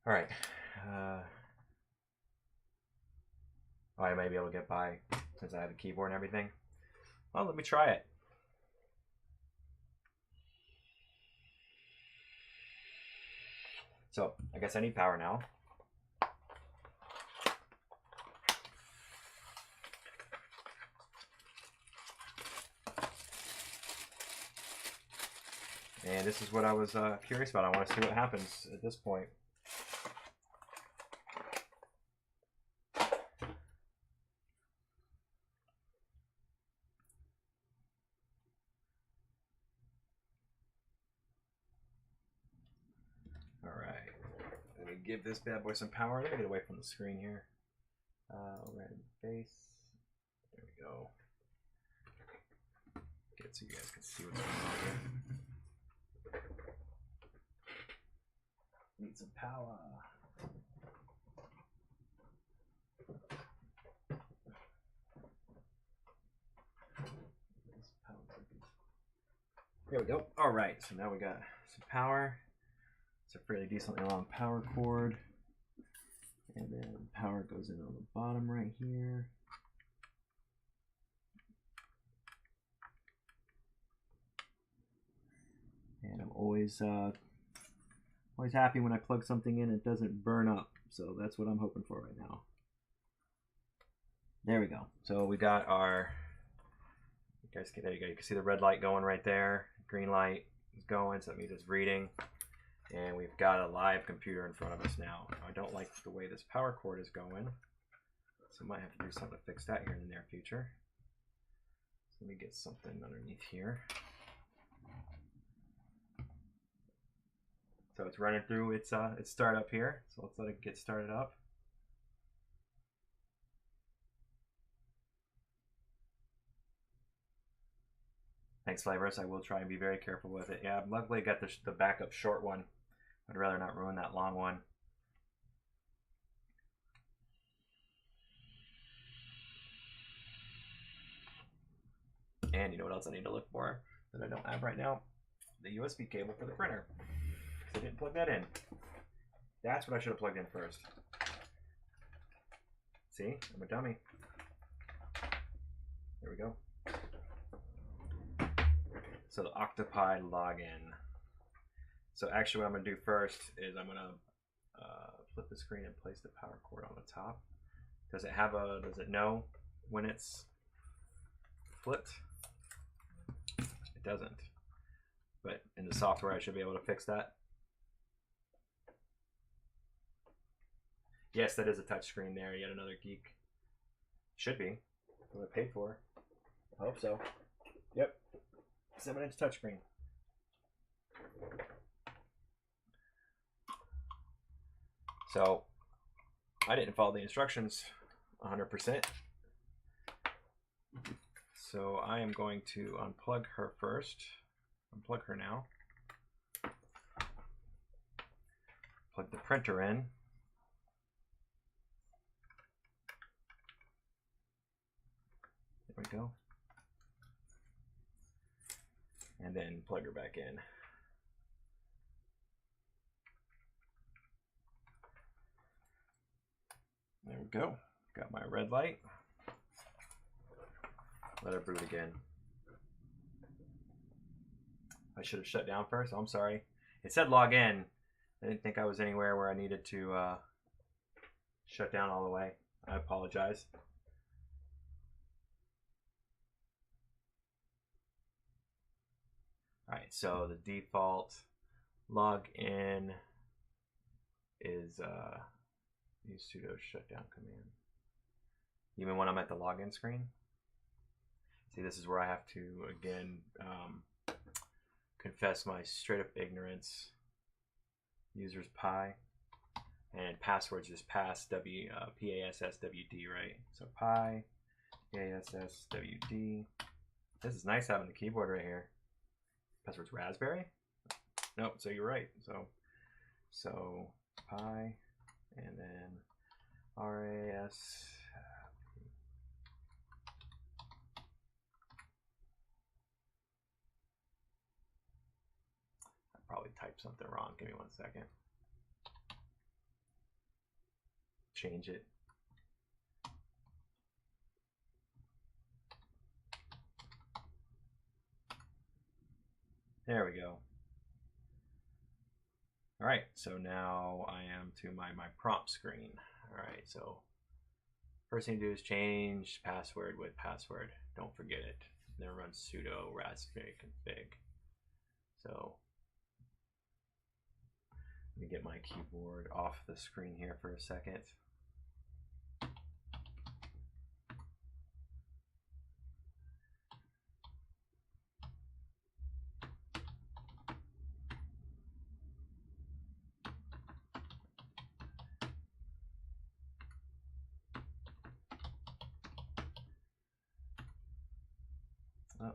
All right. I may be able to get by since I have a keyboard and everything. Well, let me try it. So I guess I need power now. And this is what I was curious about. I want to see what happens at this point. All right, let me give this bad boy some power. Let me get away from the screen here. Overhead face. There we go. Get it so you guys can see what's going on here. Need some power. There we go. All right, so now we got some power. It's a fairly decently long power cord. And then power goes in on the bottom right here. And I'm always happy when I plug something in, it doesn't burn up. So that's what I'm hoping for right now. There we go. So we got our, there you go. You can see the red light going right there. Green light is going, so that means it's reading. And we've got a live computer in front of us now. I don't like the way this power cord is going, so I might have to do something to fix that here in the near future. So let me get something underneath here. So it's running through its startup here. So let's let it get started up. Thanks, Flavors. I will try and be very careful with it. Yeah, luckily I got the backup short one. I'd rather not ruin that long one. And you know what else I need to look for that I don't have right now? The USB cable for the printer. I didn't plug that in. That's what I should have plugged in first. See, I'm a dummy. There we go. So the Octopi login. So actually what I'm going to do first is I'm going to flip the screen and place the power cord on the top. Does it know when it's flipped? It doesn't. But in the software I should be able to fix that. Yes, that is a touch screen there. Yet another geek. Should be. What I paid for. I hope so. Yep. 7-inch touchscreen. So I didn't follow the instructions 100%. So I am going to unplug her first. Unplug her now. Plug the printer in. There we go. And then plug her back in. There we go. Got my red light. Let her boot again. I should have shut down first. Oh, I'm sorry. It said log in. I didn't think I was anywhere where I needed to shut down all the way. I apologize. All right, so the default login is use sudo shutdown command. Even when I'm at the login screen. See, this is where I have to again confess my straight up ignorance. Users pi and passwords just pass PASSWD, right? So pi PASSWD. This is nice having the keyboard right here. Password's raspberry? Nope, so you're right. So pi and then RAS. I probably typed something wrong. Give me 1 second. Change it. There we go. All right, so now I am to my prompt screen. All right, so first thing to do is change password with password. Don't forget it. Then run sudo raspberry config. So let me get my keyboard off the screen here for a second. Oh.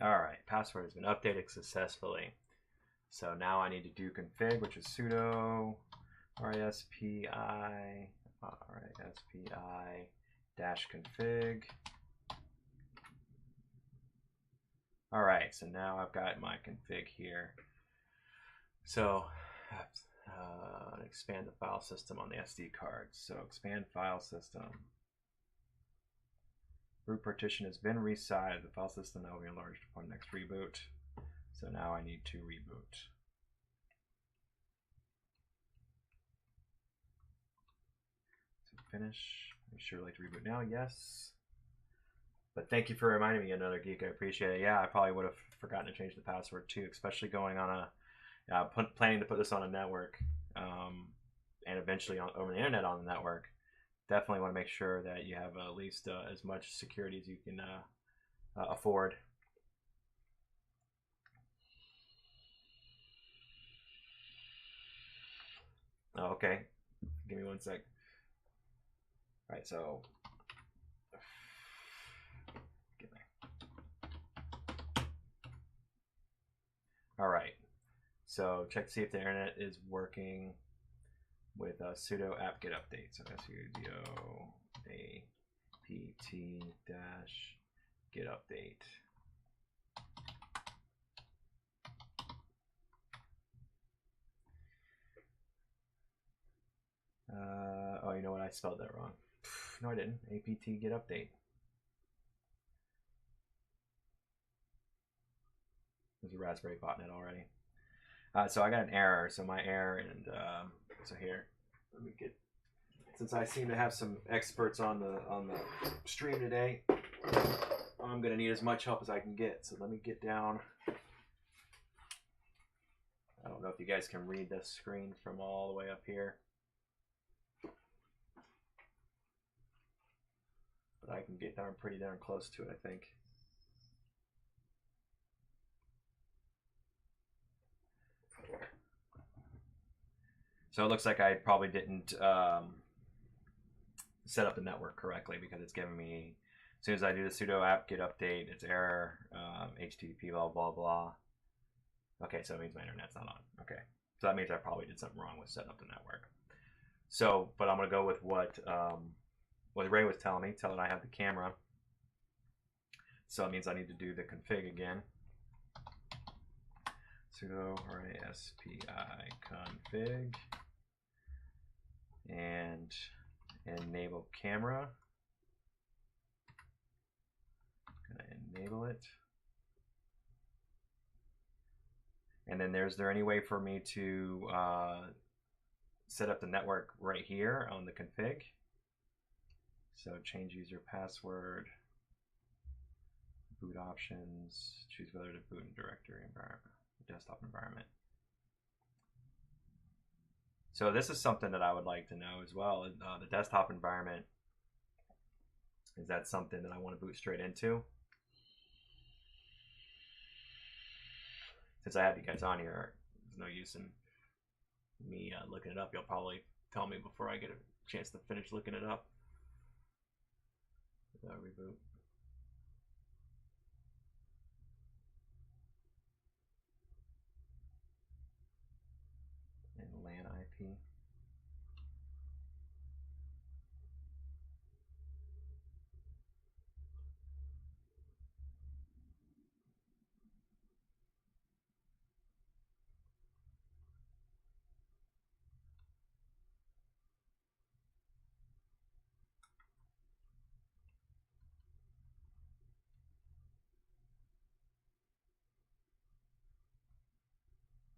All right, password has been updated successfully. So now I need to do config, which is sudo raspi -config. All right, so now I've got my config here. So expand the file system on the SD card. So expand file system. Root partition has been resized. The file system now will be enlarged upon next reboot. So now I need to reboot. So finish. I sure like to reboot now. Yes. But thank you for reminding me, another geek. I appreciate it. Yeah, I probably would have forgotten to change the password too, especially going on a planning to put this on a network and eventually over the internet on the network. Definitely want to make sure that you have at least as much security as you can afford. Oh, okay, give me 1 sec. All right, so get there. All right. So check to see if the internet is working with sudo apt-get update. So sudo apt-get update. Oh, you know what? I spelled that wrong. No, I didn't. apt-get update. There's a Raspberry botnet already. So I got an error. So my error, and so here, let me get. Since I seem to have some experts on the stream today, I'm gonna need as much help as I can get. So let me get down. I don't know if you guys can read the screen from all the way up here, but I can get down pretty darn close to it, I think. So it looks like I probably didn't set up the network correctly, because it's giving me, as soon as I do the sudo apt-get update, it's error, HTTP blah blah blah. Okay, so it means my internet's not on. Okay, so that means I probably did something wrong with setting up the network. So, but I'm gonna go with what Ray was telling me. Tell it I have the camera. So it means I need to do the config again. Sudo raspi config and enable camera. Gonna enable it. And then is there any way for me to set up the network right here on the config? So change user password, boot options, choose whether to boot in directory environment, desktop environment. So this is something that I would like to know as well. The desktop environment, is that something that I want to boot straight into? Since I have you guys on here, there's no use in me looking it up. You'll probably tell me before I get a chance to finish looking it up. Reboot. And LAN IP.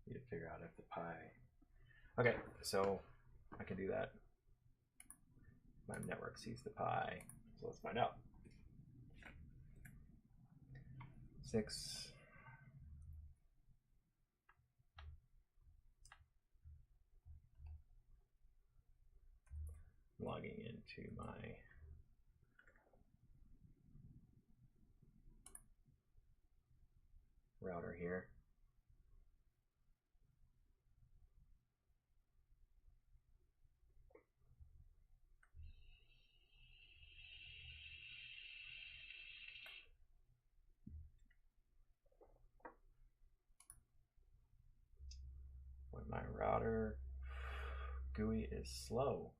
Need to figure out if the pi. Okay, so I can do that. My network sees the pi, so let's find out. 6. Logging into my router here. When my router GUI is slow.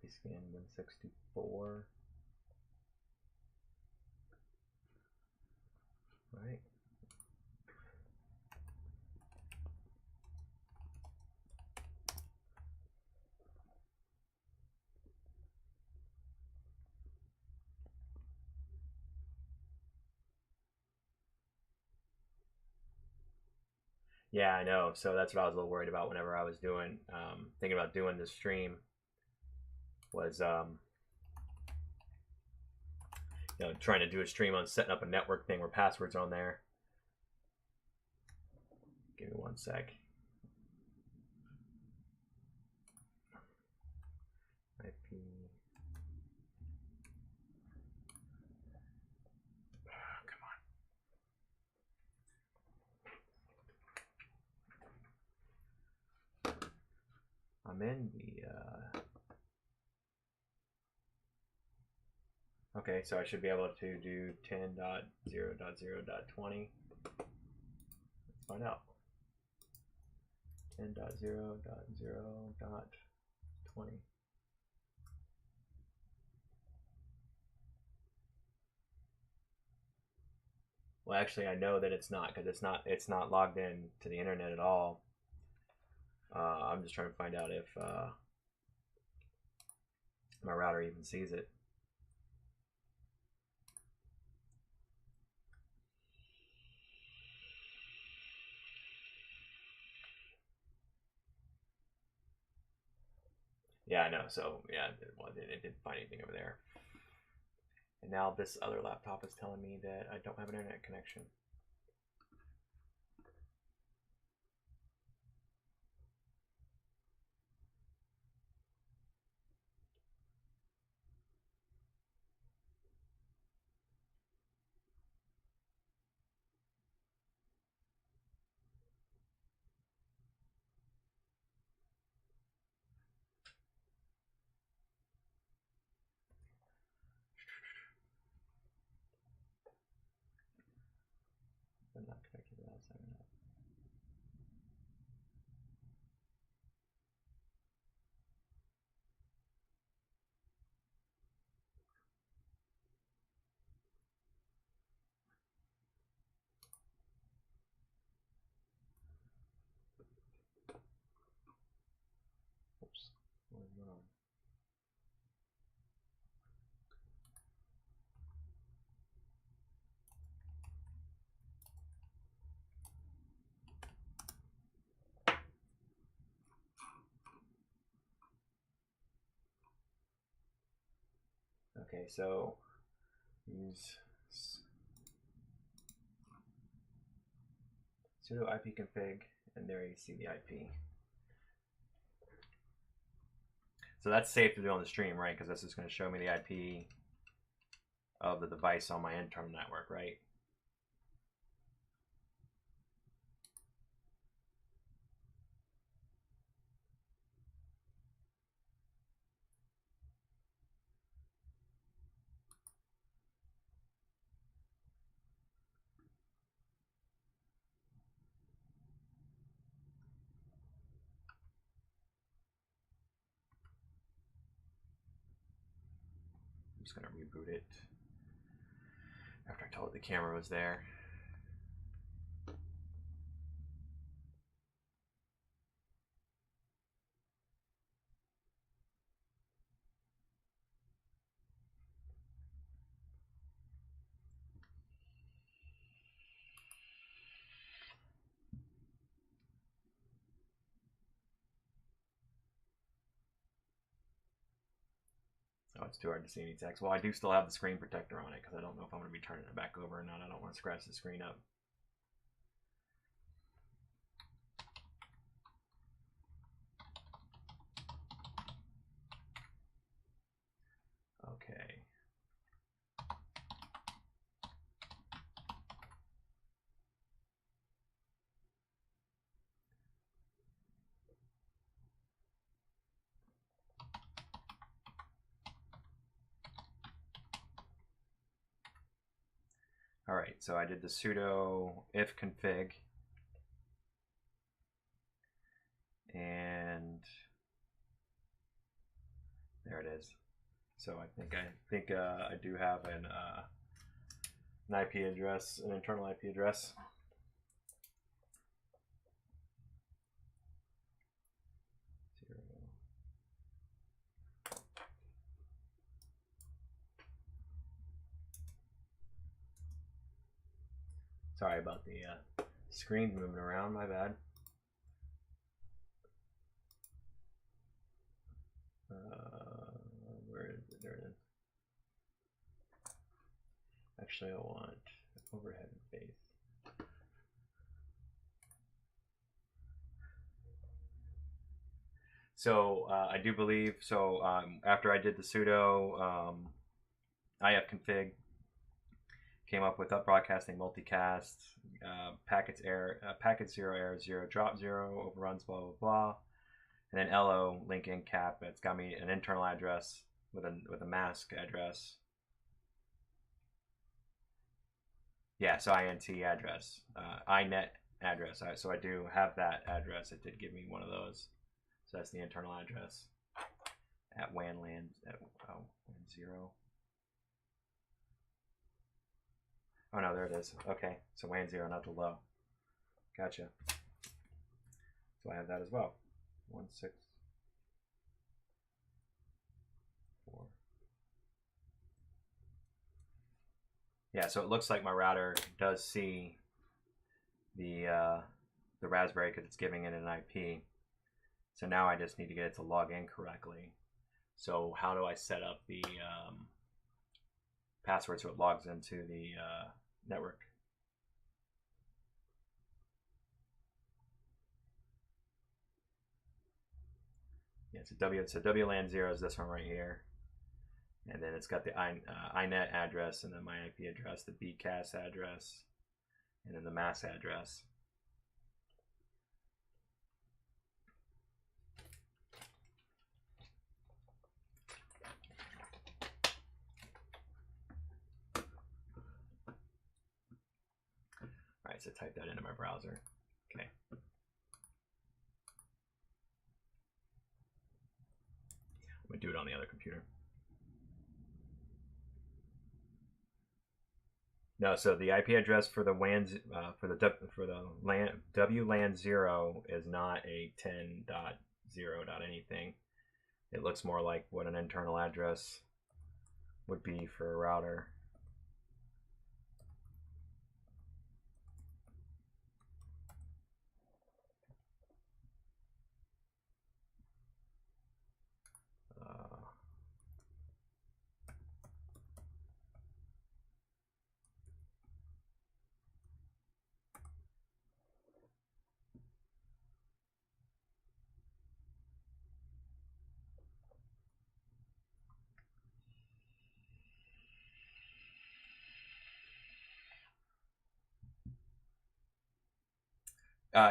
scan Win64. Right. Yeah, I know. So that's what I was a little worried about whenever I was doing, thinking about doing this stream, was, you know, trying to do a stream on setting up a network thing where passwords are on there. Give me one sec. IP. Come on. I'm in the, okay, so I should be able to do 10.0.0.20. Let's find out. 10.0.0.20. Well, actually, I know that it's not, because it's not logged in to the internet at all. I'm just trying to find out if my router even sees it. Yeah, I know. So yeah, well, it didn't find anything over there. And now this other laptop is telling me that I don't have an internet connection. I'm not connected without signing up. Oops, what is going on? Okay, so use sudo ipconfig, and there you see the IP. So that's safe to do on the stream, right? Because this is going to show me the IP of the device on my internal network, right? I'm just going to reboot it after I told it the camera was there. Oh, it's too hard to see any text. Well, I do still have the screen protector on it because I don't know if I'm going to be turning it back over or not. I don't want to scratch the screen up. Okay. All right, so I did the sudo if config, and there There it is. So I think I do have an IP address, an internal IP address. Sorry about the screen moving around, my bad. Where is it? There it is. Actually, I want overhead and base. So I do believe, so after I did the sudo ifconfig, came up with up broadcasting multicast, packet 0 error 0 drop 0 overruns blah blah blah, and then lo link in cap. It's got me an internal address with a mask address. Yeah, so int address, inet address. So I do have that address. It did give me one of those. So that's the internal address at WAN LAN at WAN 0. Oh no, there it is. Okay, so WAN 0, not the low. Gotcha. So I have that as well. 164. Yeah, so it looks like my router does see the Raspberry because it's giving it an IP. So now I just need to get it to log in correctly. So how do I set up the password so it logs into the network? Yeah, so WLAN 0 is this one right here. And then it's got the inet address, and then my IP address, the bcast address, and then the mask address. All right, so type that into my browser. Okay. I'm gonna do it on the other computer. No, so the IP address for the WAN WLAN 0 is not a 10.0. anything. It looks more like what an internal address would be for a router.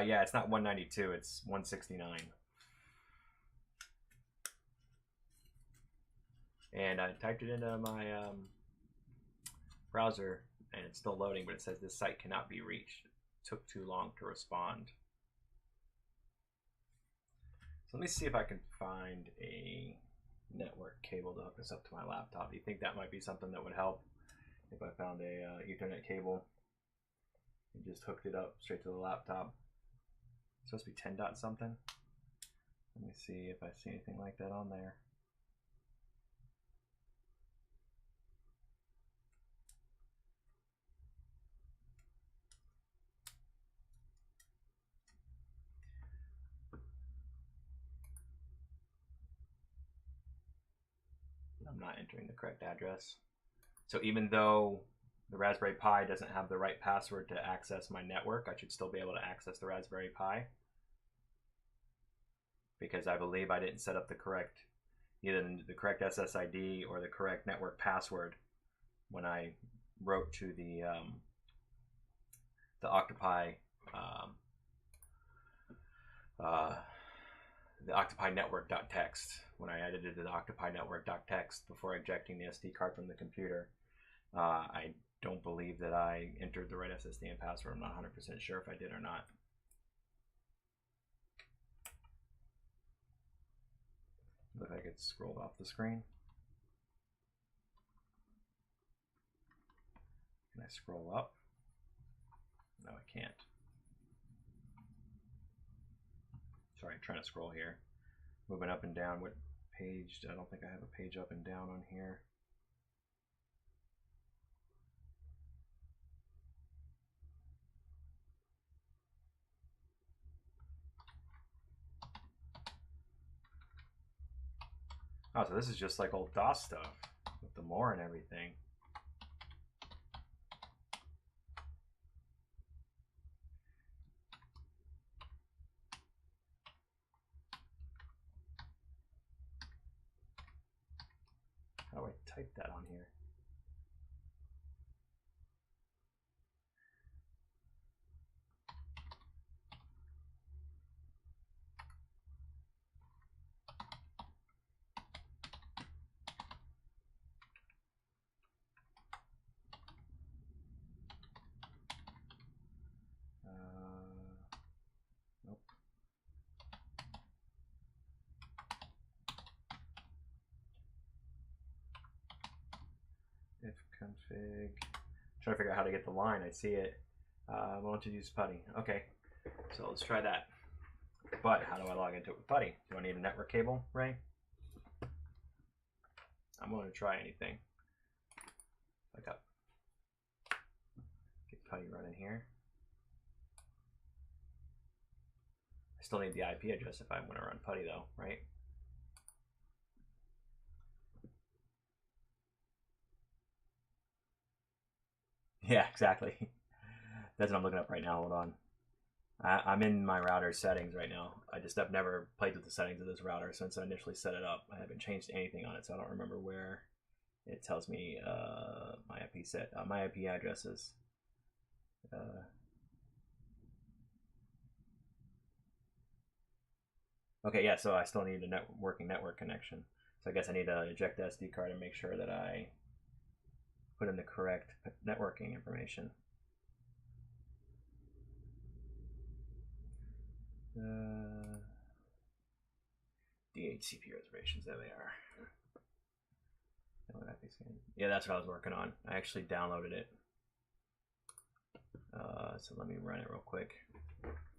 Yeah, it's not 192, it's 169. And I typed it into my browser, and it's still loading, but it says this site cannot be reached. It took too long to respond. So let me see if I can find a network cable to hook this up to my laptop. Do you think that might be something that would help if I found a Ethernet cable and just hooked it up straight to the laptop? It's supposed to be 10 dot something. Let me see if I see anything like that on there. I'm not entering the correct address. So even though the Raspberry Pi doesn't have the right password to access my network, I should still be able to access the Raspberry Pi, because I believe I didn't set up the correct, either the correct SSID or the correct network password when I wrote to the Octopi the Octopi network.txt. When I edited the Octopi network.txt before ejecting the SD card from the computer, I don't believe that I entered the right SSD and password. I'm not 100% sure if I did or not. Look, I could it scrolled off the screen. Can I scroll up? No, I can't. Sorry, I'm trying to scroll here. Moving up and down. What page? I don't think I have a page up and down on here. Oh, so this is just like old DOS stuff with the more and everything. How do I type that on here? Nope. If config. Trying to figure out how to get the line. I see it. Why don't you use putty? Okay, so let's try that. But how do I log into it with putty? Do I need a network cable, Ray? I'm going to try anything. Like up. Get putty running here. I still need the IP address if I'm going to run putty though, right? Yeah, exactly. That's what I'm looking up right now. Hold on. I'm in my router settings right now. I've never played with the settings of this router since I initially set it up. I haven't changed anything on it, so I don't remember where it tells me my IP set. My IP addresses. Okay, yeah, so I still need a working network connection. So I guess I need to eject the SD card and make sure that I put in the correct networking information. DHCP reservations, there they are. Yeah, that's what I was working on. I actually downloaded it. So let me run it real quick.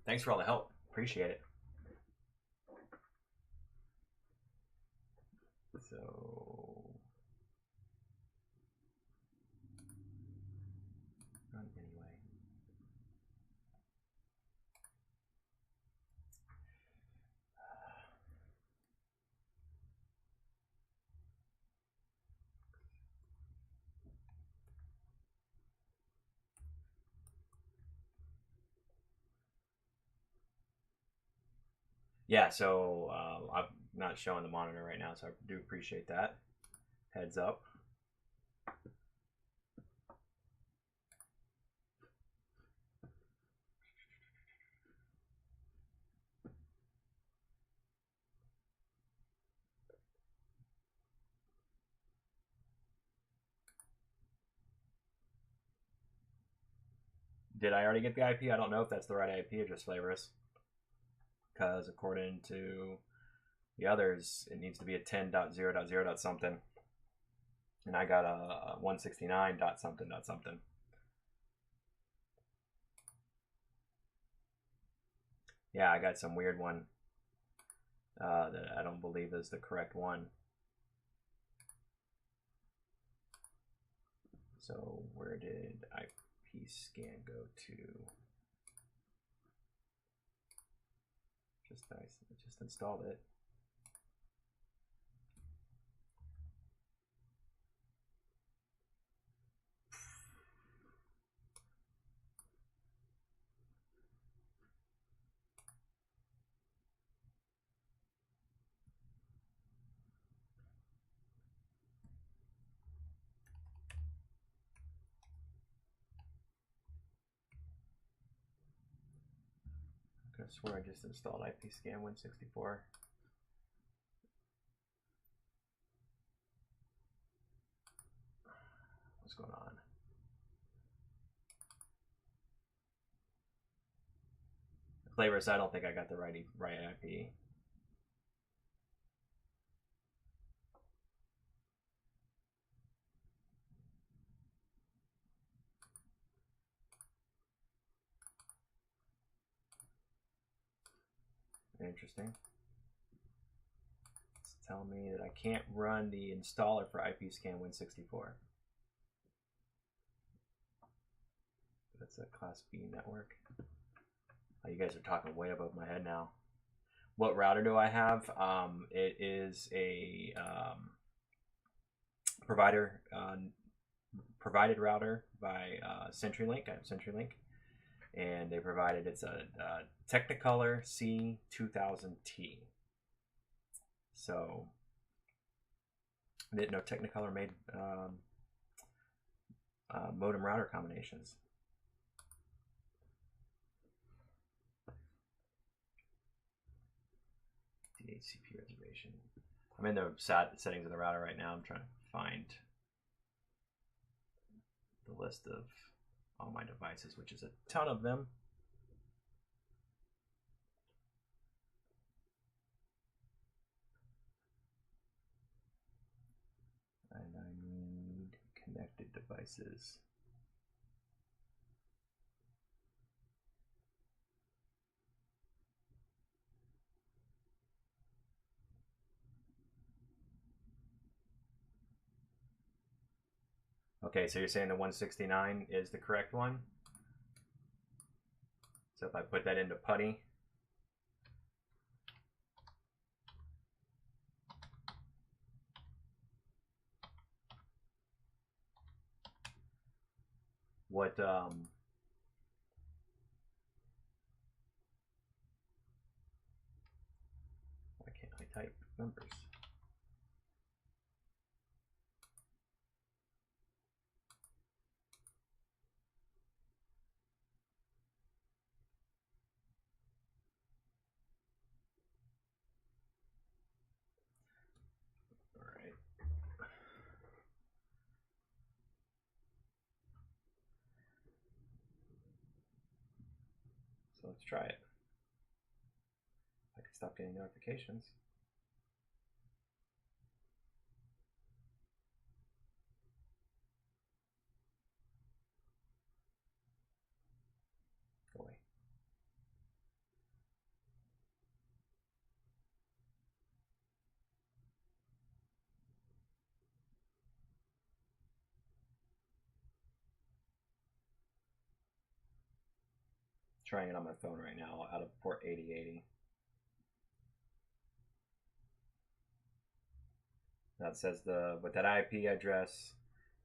Thanks for all the help. Appreciate it. So run anyway. Yeah, so I'm not showing the monitor right now, so I do appreciate that. Heads up. Did I already get the IP? I don't know if that's the right IP address, Flavorous. Because according to the others, it needs to be a 10.0.0. something. And I got a 169. something. Yeah, I got some weird one that I don't believe is the correct one. So where did IP scan go to? Just installed it. I swear I just installed IP scan 164. What's going on? Flavors, I don't think I got the right IP. Interesting. It's telling me that I can't run the installer for IPScan Win64. That's a Class B network. Oh, you guys are talking way above my head now. What router do I have? It is a provided router by CenturyLink. I have CenturyLink, and they provided it's a Technicolor C2000T. So I didn't know Technicolor made modem router combinations. DHCP reservation. I'm in the settings of the router right now. I'm trying to find the list of all my devices, which is a ton of them. And I need connected devices. Okay, so you're saying the 169 is the correct one? So if I put that into PuTTY, what why can't I type numbers? So let's try it. I can stop getting notifications. Go away. Trying it on my phone right now out of port 8080. That says with that IP address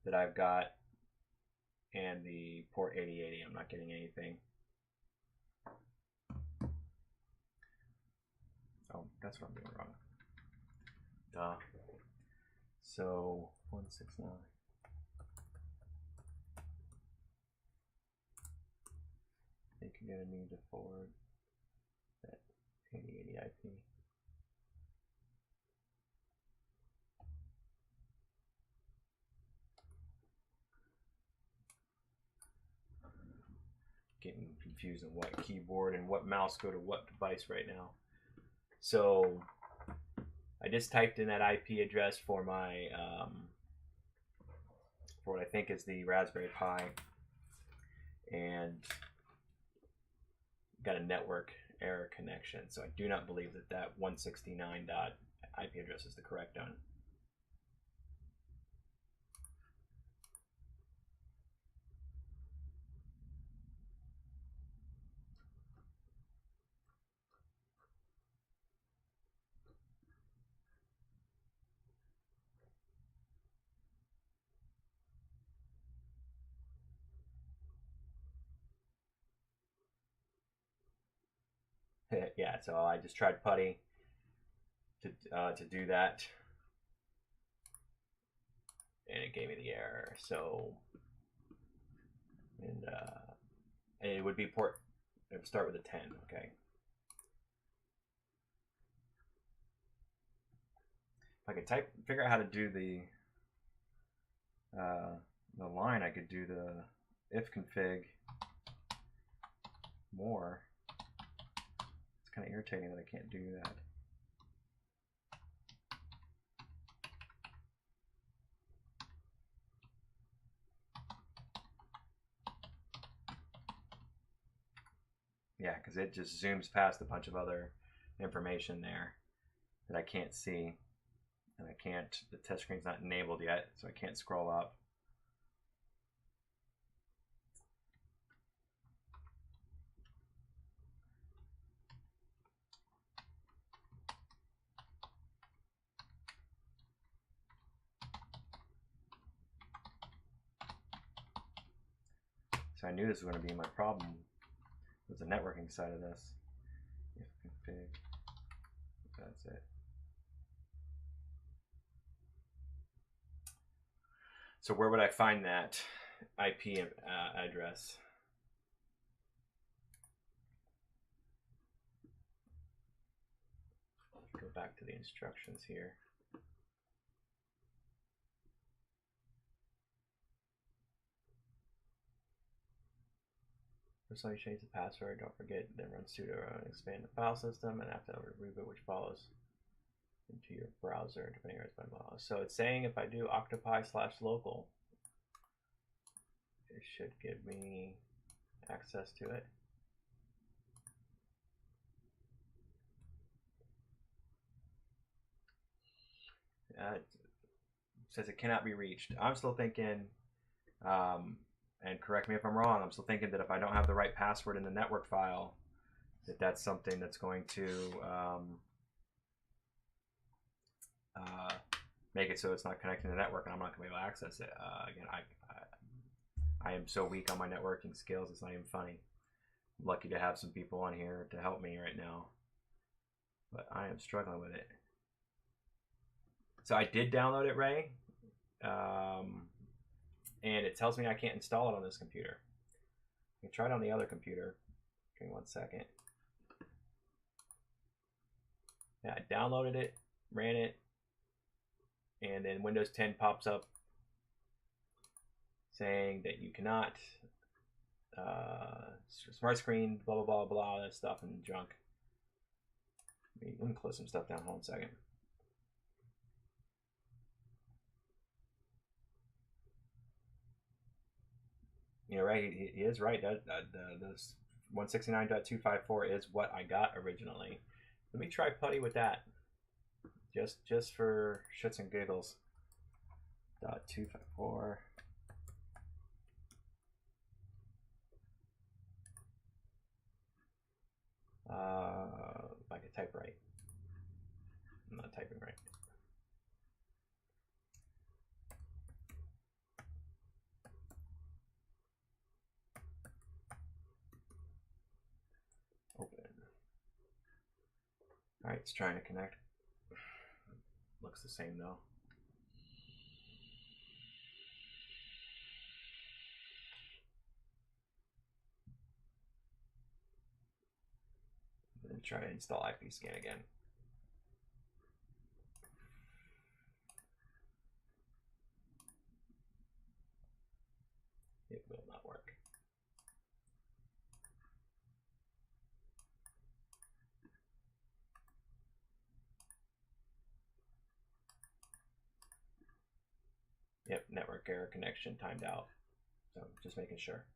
that I've got and the port 8080, I'm not getting anything. Oh, that's what I'm doing wrong. Duh. So 169. I think you're gonna need to forward that 8080 IP. Getting confused on what keyboard and what mouse go to what device right now. So I just typed in that IP address for my for what I think is the Raspberry Pi, and got a network error connection. So I do not believe that 169 dot IP address is the correct one. Yeah, so I just tried PuTTY to do that, and it gave me the error. So, and it would be it would start with a 10. Okay. If I could figure out how to do the line, I could do the if config more. It's kind of irritating that I can't do that. Yeah, because it just zooms past a bunch of other information there that I can't see, and I can't, the touch screen's not enabled yet, so I can't scroll up. So I knew this was going to be my problem, was the networking side of this. If config, that's it. So where would I find that IP address? Go back to the instructions here. First time you change the password, don't forget, then run sudo and expand the file system, and after reboot, which follows into your browser, depending on my model. So it's saying if I do octopi/local, it should give me access to it. It says it cannot be reached. I'm still thinking, and correct me if I'm wrong, I'm still thinking that if I don't have the right password in the network file, that's something that's going to make it so it's not connecting to the network and I'm not going to be able to access it. Again, I am so weak on my networking skills, it's not even funny. I'm lucky to have some people on here to help me right now, but I am struggling with it. So I did download it, Ray, and it tells me I can't install it on this computer. I can try it on the other computer. Give me 1 second. Yeah, I downloaded it, ran it, and then Windows 10 pops up saying that you cannot, smart screen, blah, blah, blah, blah, that stuff and junk. Let me close some stuff down, hold on a second. You know, right, he is right. This 169.254 is what I got originally. Let me try putty with that. Just for shits and giggles. .254. If I could type right. I'm not typing right. Open. All right, it's trying to connect. Looks the same though. Then try to install IP scan again. It will not work. Yep, network error, connection timed out. So just making sure.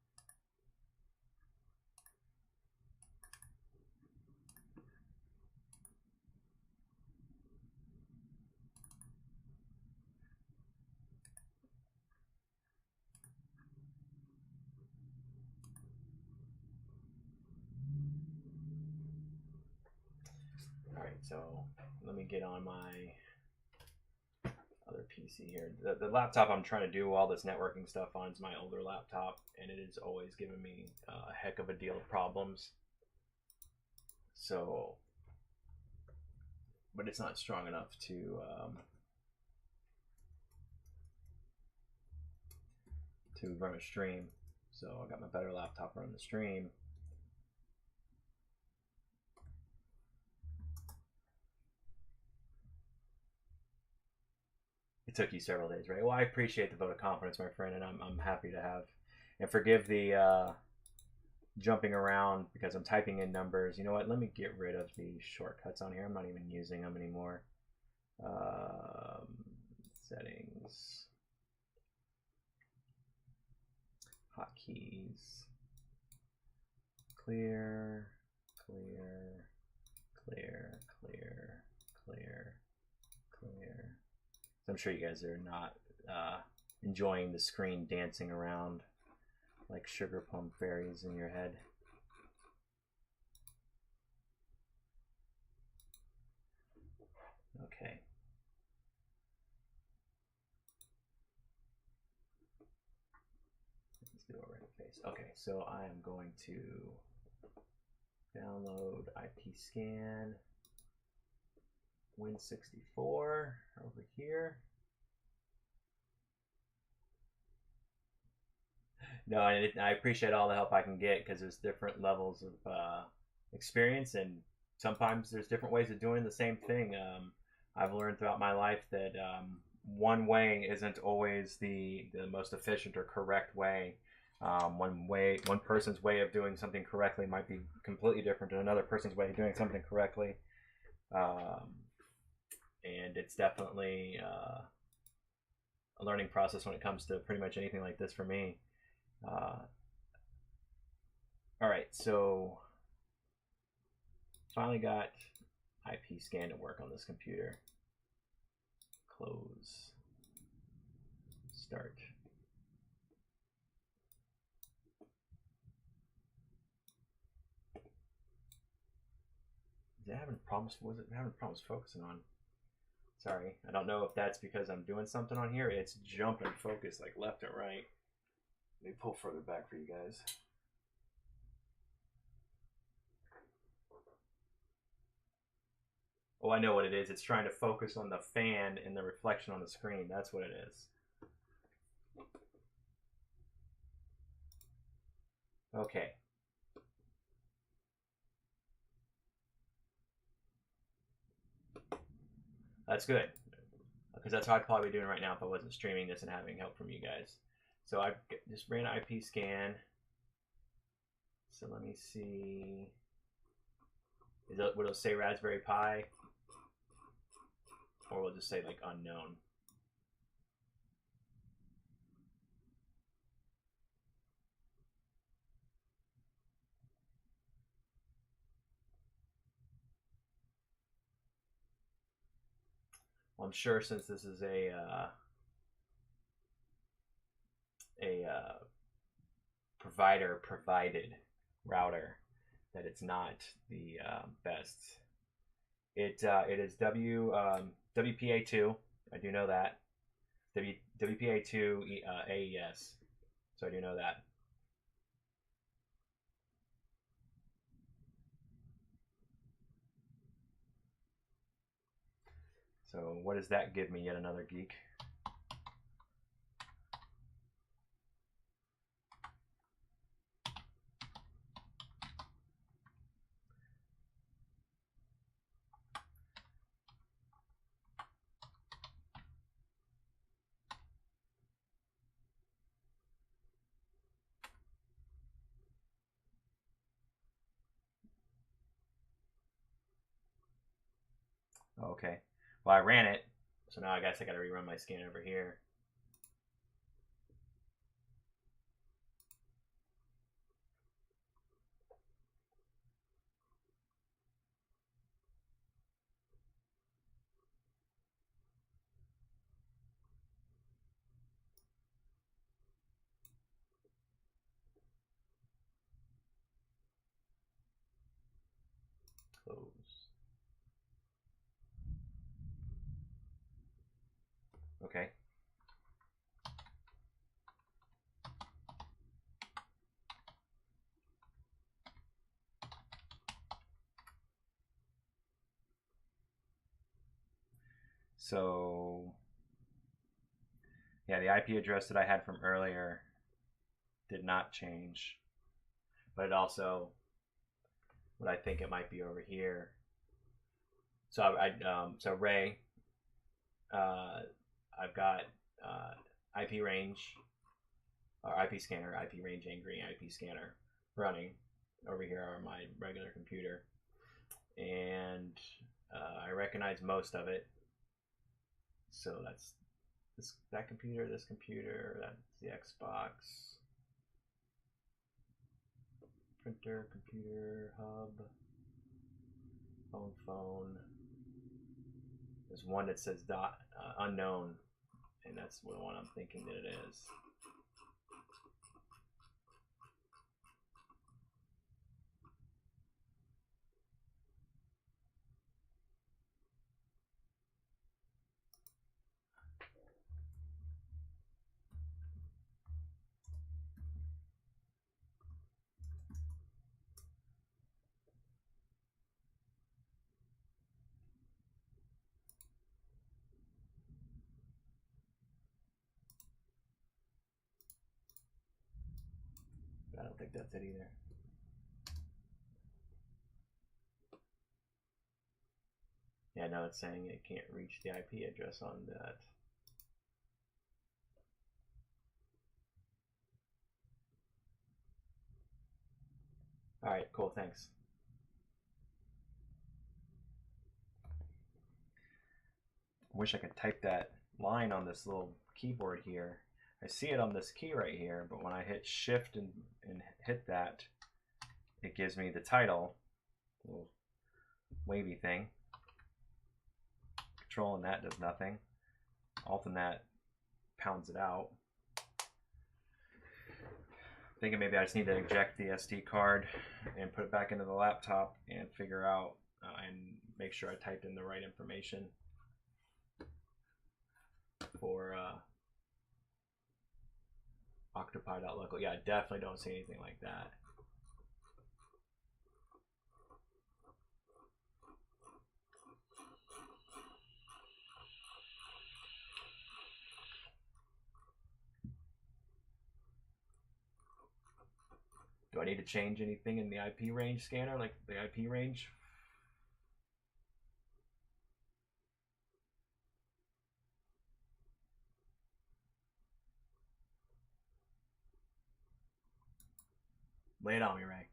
All right, so let me get on my other PC here. The laptop I'm trying to do all this networking stuff on is my older laptop, and it is always giving me a heck of a deal of problems. So, but it's not strong enough to run a stream. So I got my better laptop running the stream. It took you several days, right? Well, I appreciate the vote of confidence, my friend, and I'm happy to have, and forgive the jumping around because I'm typing in numbers. You know what? Let me get rid of the shortcuts on here. I'm not even using them anymore. Settings, hotkeys, clear, clear, clear. So I'm sure you guys are not enjoying the screen dancing around like sugar plum fairies in your head. Okay. Let's do a right face. Okay, so I am going to download IP scan Win64 over here. No, I appreciate all the help I can get because there's different levels of experience, and sometimes there's different ways of doing the same thing. I've learned throughout my life that one way isn't always the most efficient or correct way. One person's way of doing something correctly might be completely different than another person's way of doing something correctly. And it's definitely a learning process when it comes to pretty much anything like this for me. All right, so finally got IP scan to work on this computer. Close. Start. Is it having problems? Was it having problems focusing on? Sorry, I don't know if that's because I'm doing something on here. It's jumping focus like left and right. Let me pull further back for you guys. Oh, I know what it is. It's trying to focus on the fan and the reflection on the screen. That's what it is. Okay. That's good, because that's how I'd probably be doing right now if I wasn't streaming this and having help from you guys. So I just ran an IP scan. So let me see. Will it say Raspberry Pi? Or we'll just say like unknown. Well, I'm sure since this is a provider provided router, that it's not the best. It is WPA2. I do know that. WPA2 AES. So I do know that. So what does that give me? Yet another geek. Okay. Well, I ran it, so now I guess I got to rerun my scan over here. Close. Okay. So, yeah, the IP address that I had from earlier did not change, but it also, what I think it might be over here. So so Ray, I've got IP range, or IP scanner, IP range angry IP scanner running over here on my regular computer, and I recognize most of it. So that's that computer, this computer, that's the Xbox, printer, computer, hub, phone, There's one that says dot unknown, and that's the one I'm thinking that it is. I don't think that's it either. Yeah, no, it's saying it can't reach the IP address on that. All right, cool, thanks. I wish I could type that line on this little keyboard here. I see it on this key right here, but when I hit shift and hit that, it gives me the title, little wavy thing. Control and that does nothing. Alt and that pounds it out. Thinking maybe I just need to eject the SD card and put it back into the laptop and figure out and make sure I typed in the right information for octopi.local. Yeah, I definitely don't see anything like that. Do I need to change anything in the IP range scanner, like the IP range? Lay it on me, Ray.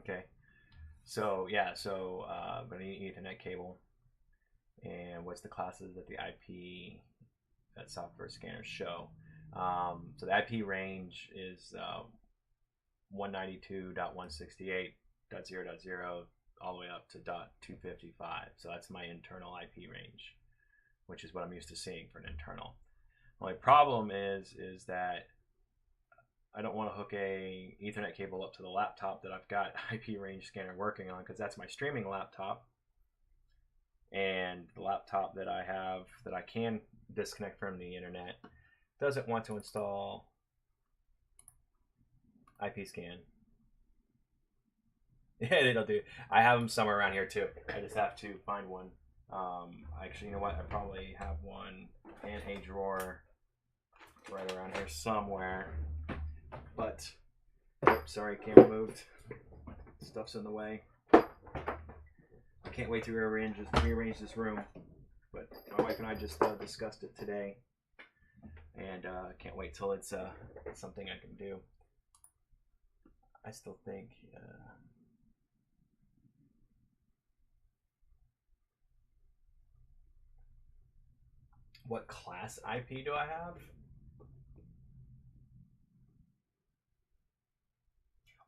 Okay, so yeah, so I'm gonna need an Ethernet cable, and what's the classes that the IP that software scanners show? So the IP range is 192.168.0.0 all the way up to .255. So that's my internal IP range, which is what I'm used to seeing for an internal. The only problem is that I don't want to hook a Ethernet cable up to the laptop that I've got IP range scanner working on, because that's my streaming laptop. And the laptop that I have that I can disconnect from the internet doesn't want to install IP scan. Yeah, it'll do. I have them somewhere around here too. I just have to find one. Actually, you know what? I probably have one in a drawer right around here somewhere. But, sorry, camera moved. Stuff's in the way. I can't wait to rearrange this room. But my wife and I just discussed it today. And can't wait till it's something I can do. I still think... what class IP do I have?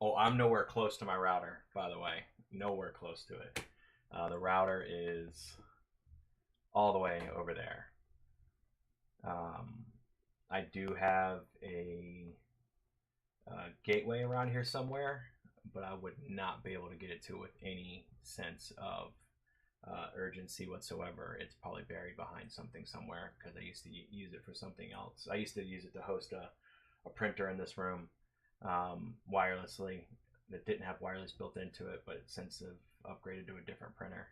Oh, I'm nowhere close to my router, by the way. Nowhere close to it. The router is all the way over there. I do have a gateway around here somewhere, but I would not be able to get it to with any sense of urgency whatsoever. It's probably buried behind something somewhere because I used to use it for something else. I used to use it to host a printer in this room wirelessly that didn't have wireless built into it, but since I've upgraded to a different printer,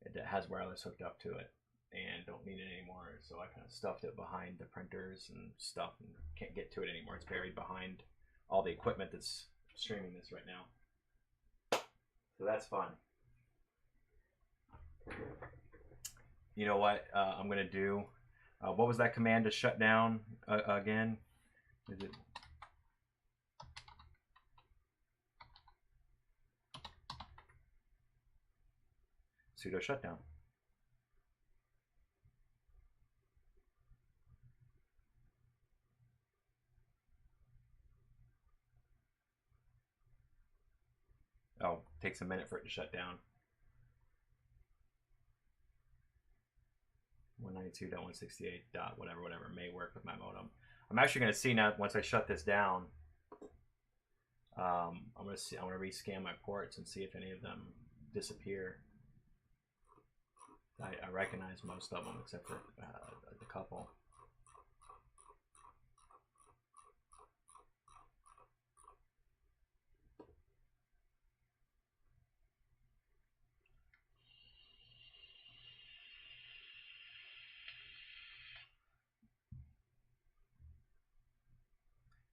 it has wireless hooked up to it and don't need it anymore. So I kind of stuffed it behind the printers and stuff and can't get to it anymore. It's buried behind all the equipment that's streaming this right now. So that's fun. You know what I'm gonna do? What was that command to shut down again? Is it sudo shutdown? Oh, takes a minute for it to shut down. 192.168. whatever may work with my modem. I'm actually going to see now once I shut this down. I'm going to rescan my ports and see if any of them disappear. I recognize most of them except for the couple.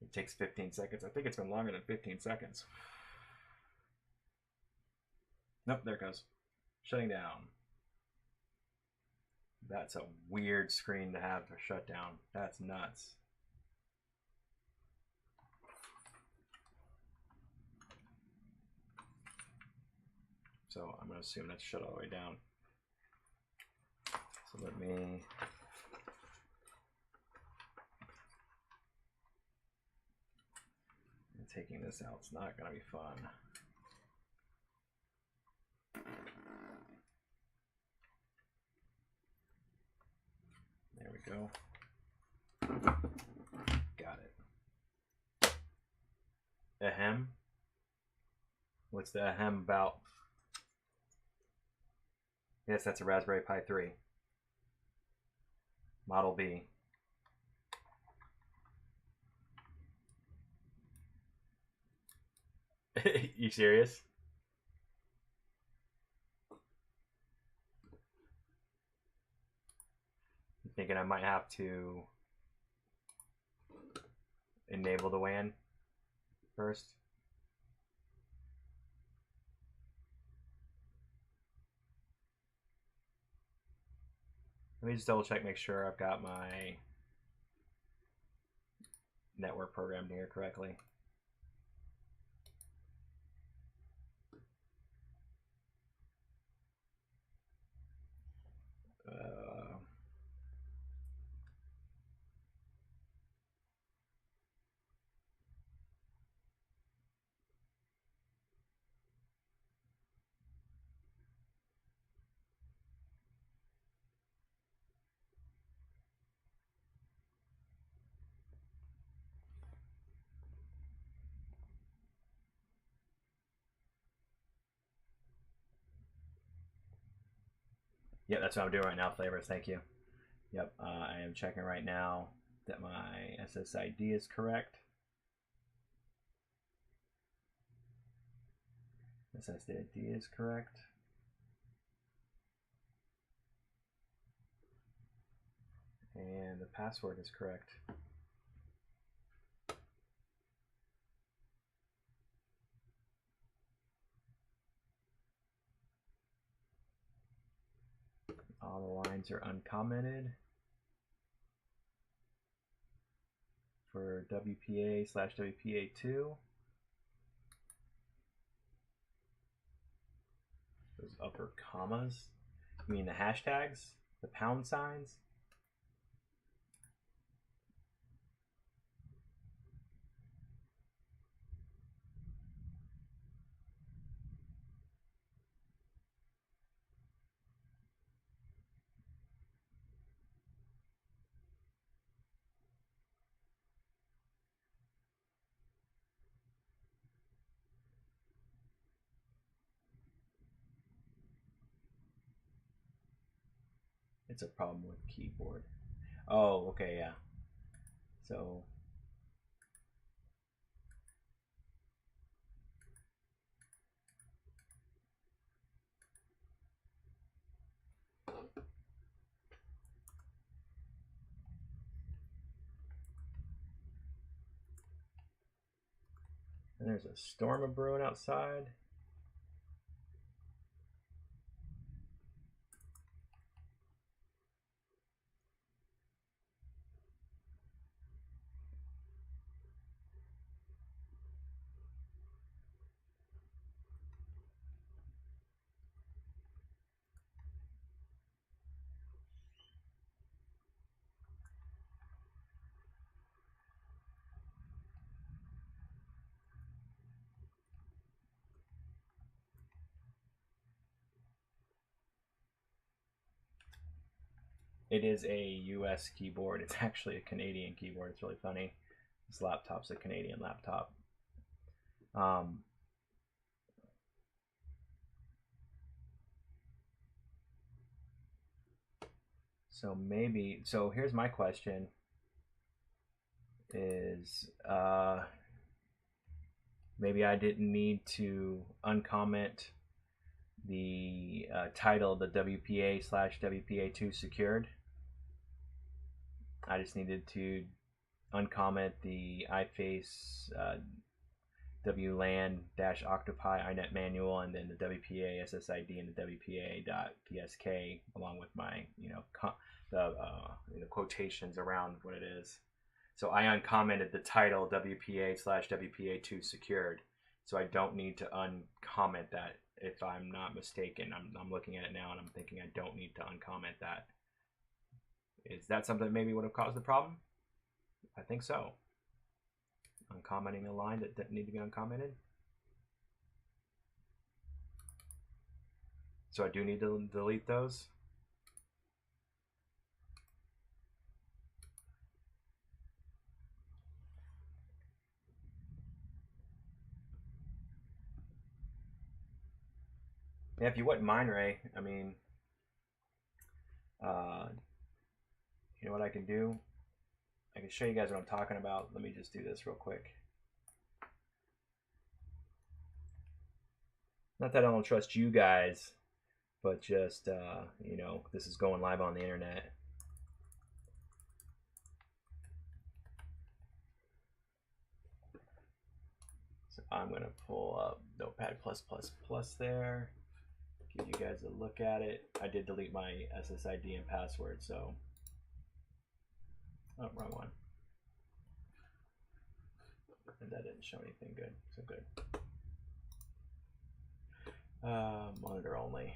It takes 15 seconds. I think it's been longer than 15 seconds. Nope, there it goes. Shutting down. That's a weird screen to have for shutdown. That's nuts. So I'm going to assume that's shut all the way down. So let me... taking this out, it's not going to be fun. There we go. Got it. Ahem. What's the ahem about? Yes, that's a Raspberry Pi 3. Model B. You serious? I'm thinking I might have to enable the WAN first. Let me just double check, make sure I've got my network programmed here correctly. Yeah, that's what I'm doing right now, Flavors. Thank you. Yep, I am checking right now that my SSID is correct. SSID is correct. And the password is correct. All the lines are uncommented for WPA/WPA2. Those upper commas. You mean the hashtags? The pound signs? it's a problem with keyboard. Oh, okay, yeah. So and there's a storm of brewing outside. It is a US keyboard. It's actually a Canadian keyboard. It's really funny. This laptop's a Canadian laptop. So maybe, so here's my question is, maybe I didn't need to uncomment the title, the WPA/WPA2 secured. I just needed to uncomment the iFace WLAN-Octopi iNet manual, and then the WPA SSID and the WPA.PSK, along with my, the quotations around what it is. So I uncommented the title WPA/WPA2 secured. So I don't need to uncomment that if I'm not mistaken. I'm looking at it now and I'm thinking I don't need to uncomment that. Is that something that maybe would have caused the problem? I think so. Uncommenting a line that didn't need to be uncommented. So I do need to delete those. Yeah, if you wouldn't mind, Ray, I mean, you know what I can do? I can show you guys what I'm talking about. Let me just do this real quick. Not that I don't trust you guys, but just, this is going live on the internet. So I'm going to pull up Notepad++ there, give you guys a look at it. I did delete my SSID and password, so, oh, wrong one. And that didn't show anything good, so good. Monitor only.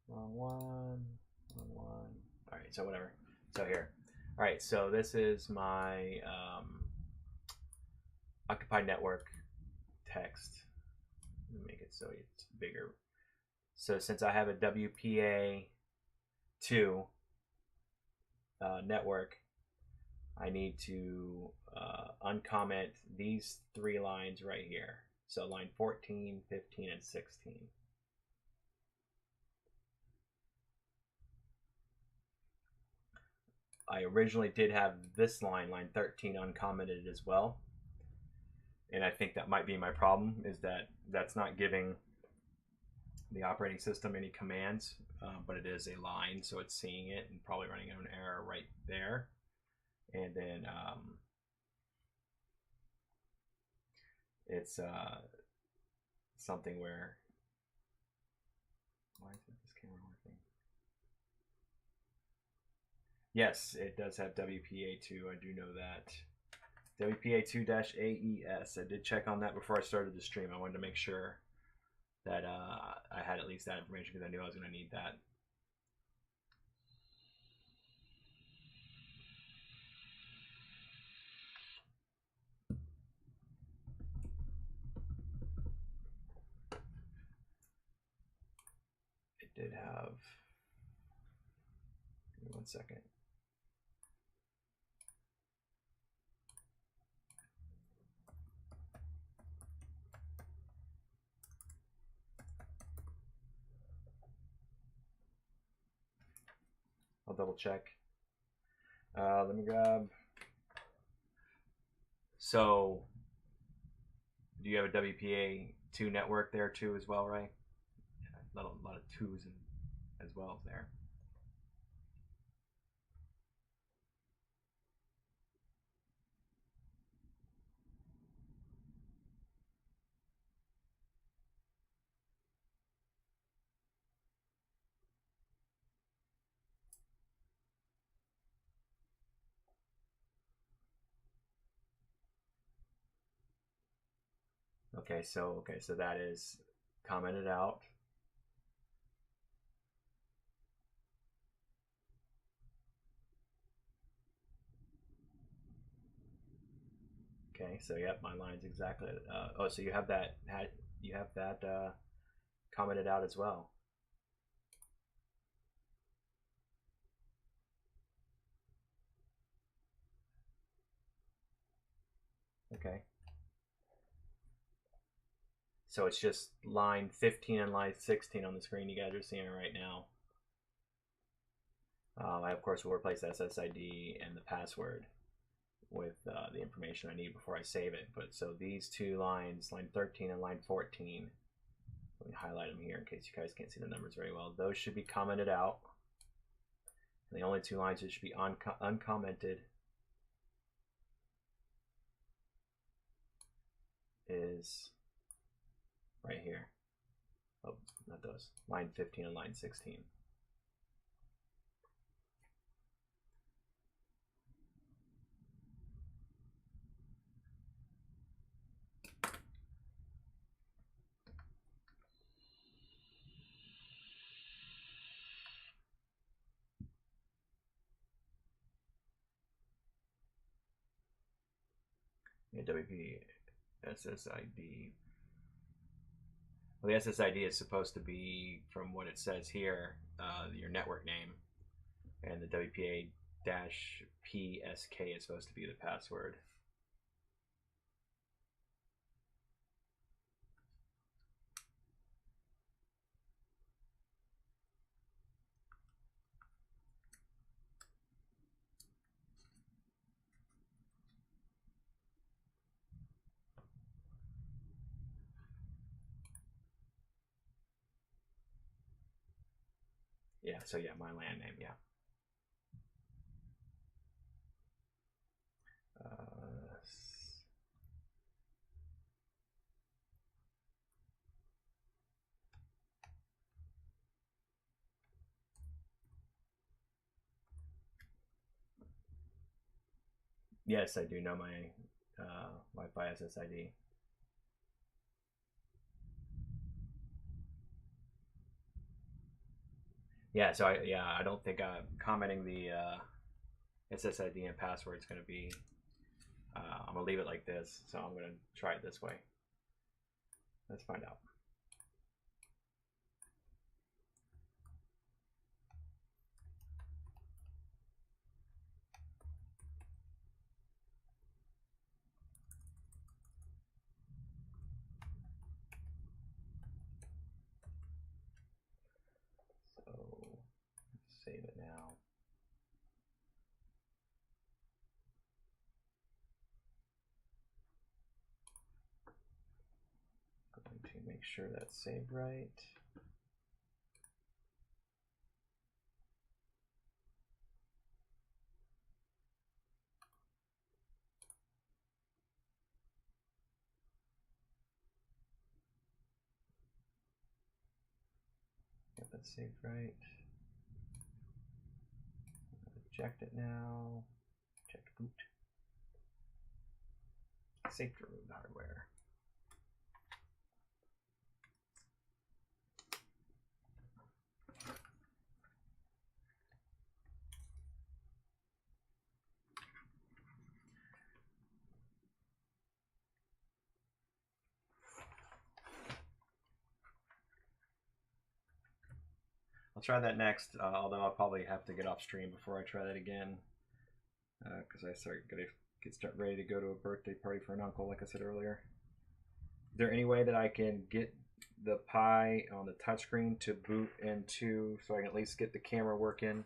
Wrong one. All right, so whatever. So here. All right, so this is my Octopi network text. Let me make it so it's bigger. So since I have a WPA2 network, I need to uncomment these three lines right here. So line 14, 15, and 16. I originally did have this line 13, uncommented as well. And I think that might be my problem, is that that's not giving the operating system any commands, but it is a line, so it's seeing it and probably running an error right there. And then it's something where, why isn't this camera working? Yes, it does have WPA2, I do know that. WPA2-AES, I did check on that before I started the stream. I wanted to make sure that I had at least that information because I knew I was going to need that. It did have, give me 1 second. double check. Let me grab. So, do you have a WPA2 network there too as well, right? Yeah, a lot of twos as well there. Okay, so that is commented out. Okay, so yep, my line's exactly. Oh, so you have that commented out as well. Okay. So it's just line 15 and line 16 on the screen. You guys are seeing it right now. I of course will replace SSID and the password with the information I need before I save it. But so these two lines, line 13 and line 14, let me highlight them here in case you guys can't see the numbers very well. Those should be commented out. And the only two lines that should be uncommented is right here. Oh, not those. Line 15 and line 16. WP SSID. Well, the SSID is supposed to be, from what it says here, your network name, and the WPA-PSK is supposed to be the password. Yeah, so yeah, my LAN name, yeah. Yes, I do know my Wi-Fi SSID. Yeah, so I don't think commenting the SSID and password is going to be. I'm gonna leave it like this, so I'm gonna try it this way. Let's find out. So let's save it now. Going to make sure that's saved right. Get that saved right. Eject it now. Eject boot. Safe to remove the hardware. I'll try that next, although I'll probably have to get off stream before I try that again, because I start ready to go to a birthday party for an uncle, like I said earlier. Is there any way that I can get the Pi on the touchscreen to boot into, so I can at least get the camera working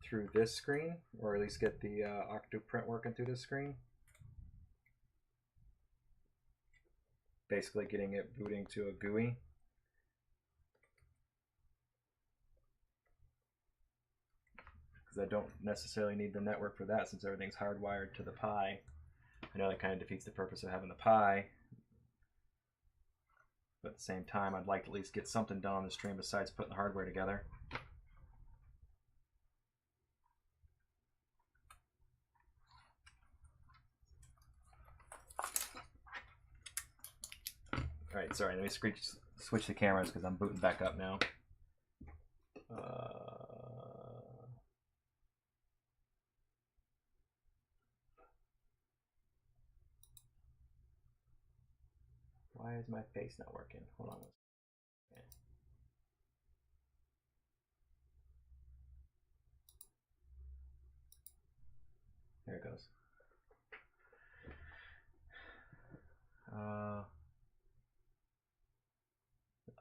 through this screen, or at least get the OctoPrint working through this screen. Basically getting it booting to a GUI. Because I don't necessarily need the network for that since everything's hardwired to the Pi. I know that kind of defeats the purpose of having the Pi. But at the same time, I'd like to at least get something done on the stream besides putting the hardware together. Alright, sorry, let me switch the cameras because I'm booting back up now. Why is my face not working? Hold on. Okay. There it goes.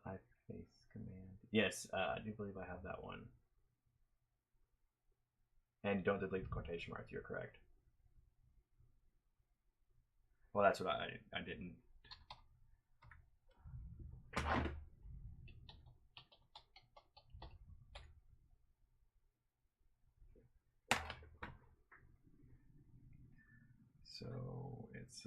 iFace command. Yes, I do believe I have that one. And don't delete the quotation marks, you're correct. Well, that's what I didn't. So it's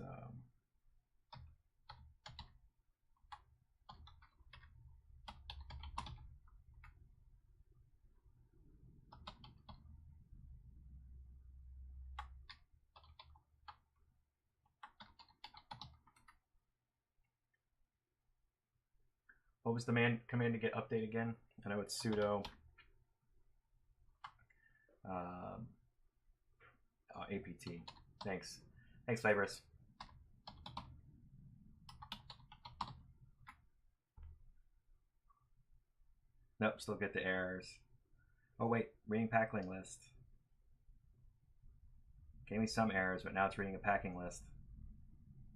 what was the command to get update again? I know it's sudo apt. Thanks. Thanks, Flavors. Nope, still get the errors. Oh wait, reading packing list. Gave me some errors, but now it's reading a packing list.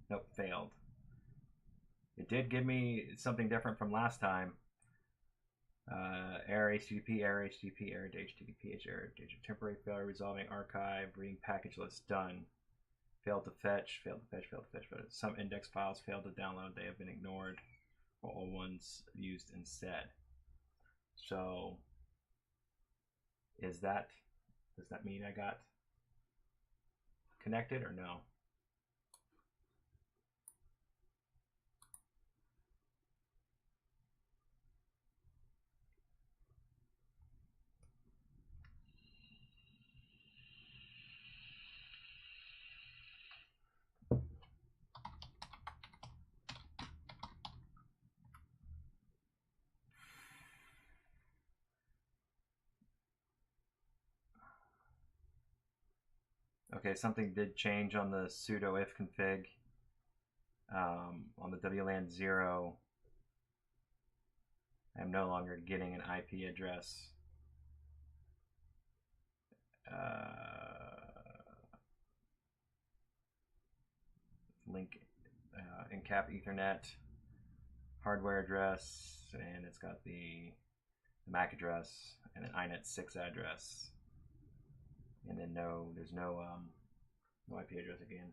Nope, failed. It did give me something different from last time. Error HTTP, error HTTP, error HTTP, error temporary failure resolving archive, reading package list done. Failed to fetch, failed to fetch, failed to fetch. But some index files failed to download. They have been ignored. All ones used instead. So, does that mean I got connected or no? Okay, something did change on the sudo if config. On the WLAN 0, I'm no longer getting an IP address. Link encap Ethernet hardware address, and it's got the MAC address and an INET 6 address. And then there's no IP address again.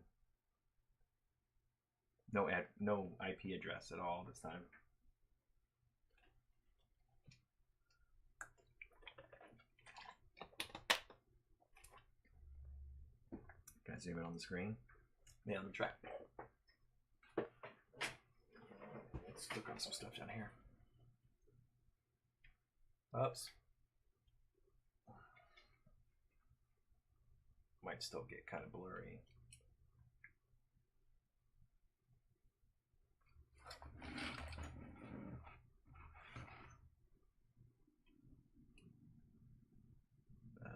No IP address at all this time. Can I zoom in on the screen? Yeah, let me try. Let's click on some stuff down here. Oops. Might still get kind of blurry.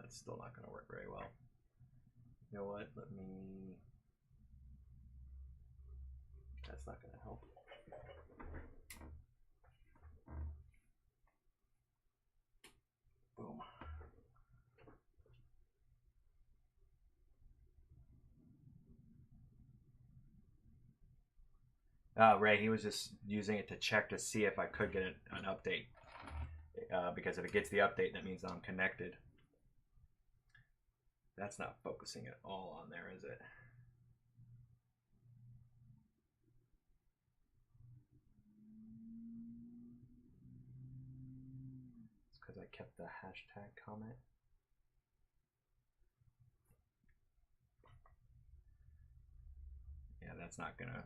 It's still not going to work very well. You know what? Let me. That's not going to help. Boom. Ray, he was just using it to check to see if I could get an update. Because if it gets the update, that means I'm connected. That's not focusing at all on there, is it? It's because I kept the hashtag comment. Yeah, that's not gonna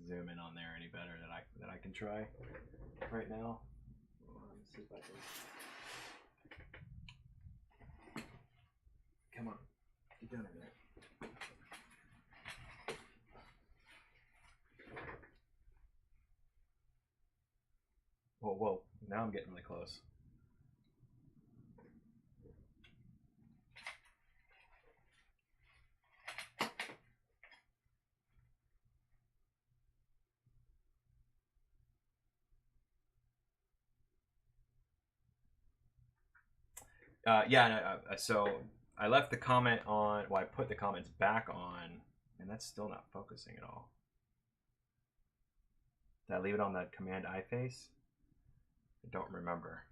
zoom in on there any better than I can try right now. Let's see if I can. Come on, get down in there. Whoa, whoa! Now I'm getting really close. So I left the comment on. Well, I put the comments back on, and that's still not focusing at all. Did I leave it on the command I face? I don't remember.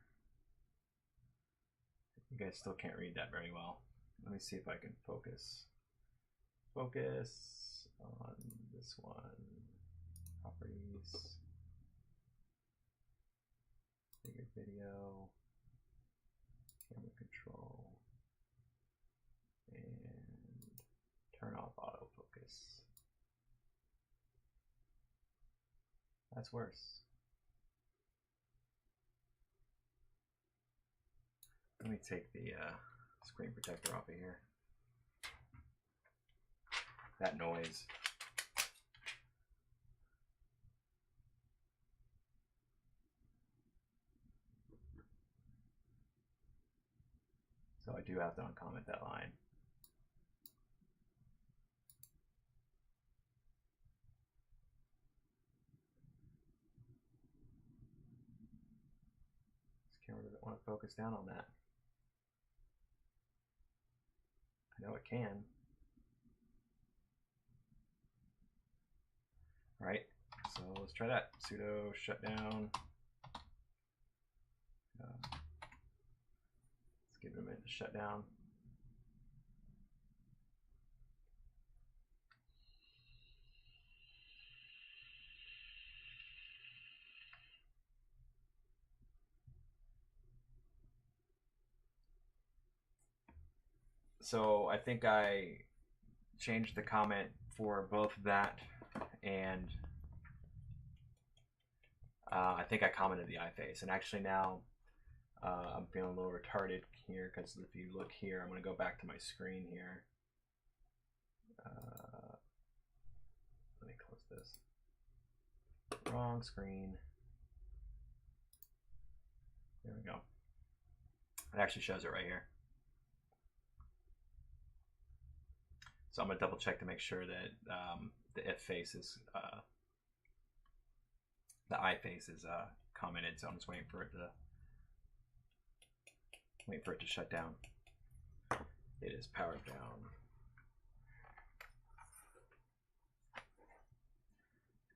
You guys still can't read that very well. Let me see if I can focus. Focus on this one. Properties. Bigger video. Camera control. And turn off autofocus. That's worse. Let me take the screen protector off of here. That noise. So I do have to uncomment that line. This camera doesn't want to focus down on that. I know it can. All right, so let's try that. Sudo shutdown. Let's give it a minute to shut down. So I think I changed the comment for both that and I think I commented the iFace. And actually now I'm feeling a little retarded here because if you look here, I'm going to go back to my screen here. Let me close this. Wrong screen. There we go. It actually shows it right here. So I'm going to double check to make sure that the if face is, the I face is commented. So I'm just waiting for it to shut down. It is powered down.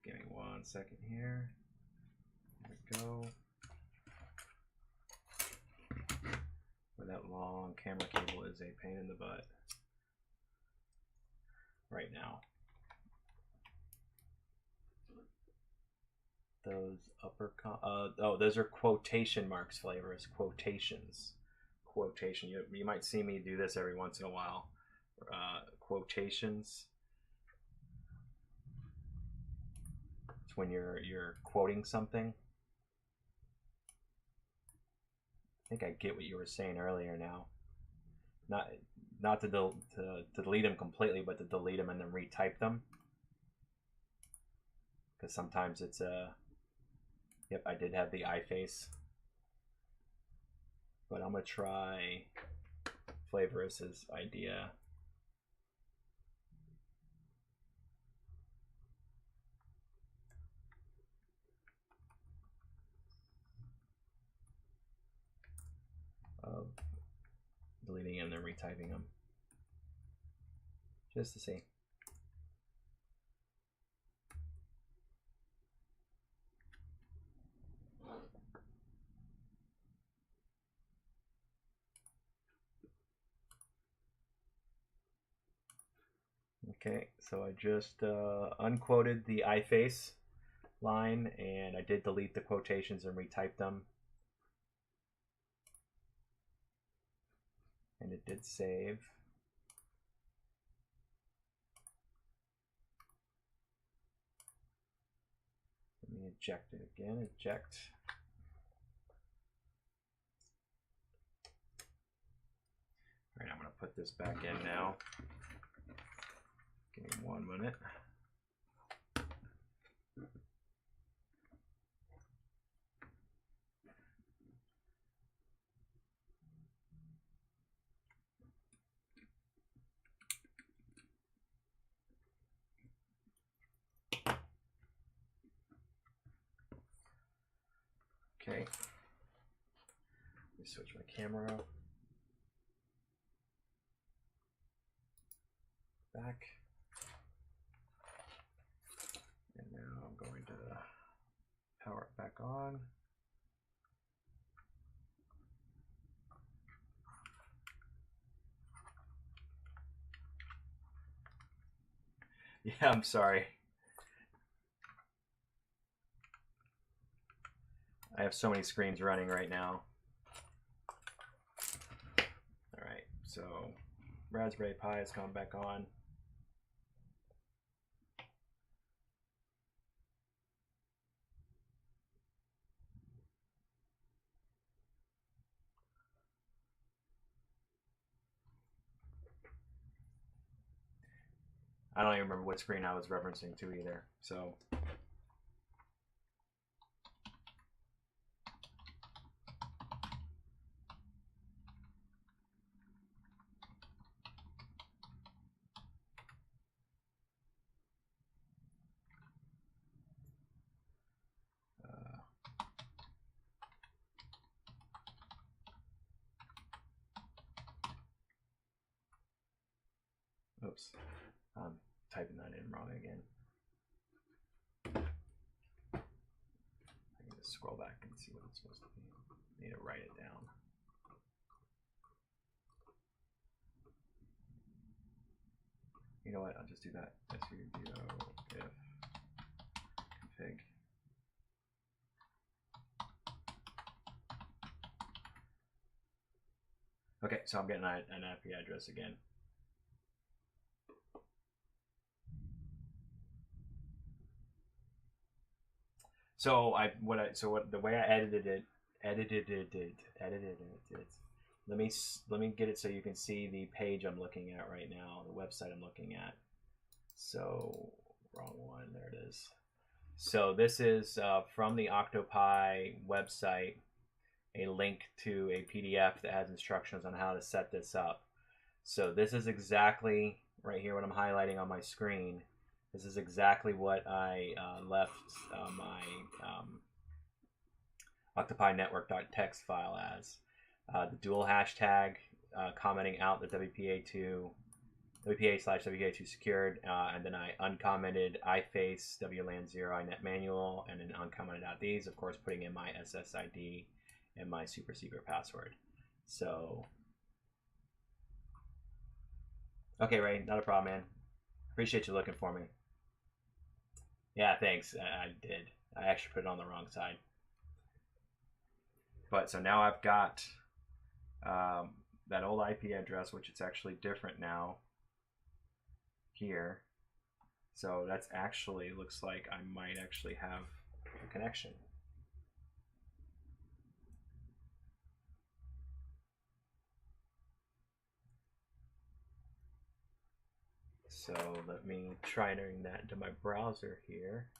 Give me 1 second here. There we go. Where that long camera cable is a pain in the butt right now. Those those are quotation marks, flavors. Quotations. Quotation. You might see me do this every once in a while. Quotations. It's when you're quoting something. I think I get what you were saying earlier now. Not to delete them completely, but to delete them and then retype them. Because sometimes it's yep, I did have the iFace. But I'm going to try Flavorist's idea. Of deleting and then retyping them. Just to see. Okay, so I just unquoted the iFace line, and I did delete the quotations and retype them. And it did save. Let me eject it again, eject. All right, I'm gonna put this back in now. Give me 1 minute. Okay, let me switch my camera back. And now I'm going to power it back on. Yeah, I'm sorry. I have so many screens running right now. All right, so Raspberry Pi has gone back on. I don't even remember what screen I was referencing to either, so. Oops, I'm typing that in wrong again. I need to scroll back and see what it's supposed to be. I need to write it down. You know what? I'll just do that. Sudo if config. Okay, so I'm getting an IP address again. So the way I edited it. Let me get it so you can see the page I'm looking at right now, the website I'm looking at. So wrong one, there it is. So this is from the Octopi website, a link to a PDF that has instructions on how to set this up. So this is exactly right here what I'm highlighting on my screen. This is exactly what I left my Octopi network.txt file as. The dual hashtag commenting out the WPA/WPA2 secured, and then I uncommented iFace, WLAN0, iNet manual, and then uncommented out these, of course, putting in my SSID and my super secret password. So, okay, Ray, not a problem, man. Appreciate you looking for me. Yeah, thanks. I did. I actually put it on the wrong side. But so now I've got that old IP address, which it's actually different now here. So that's actually, looks like I might actually have a connection. So let me try entering that into my browser here.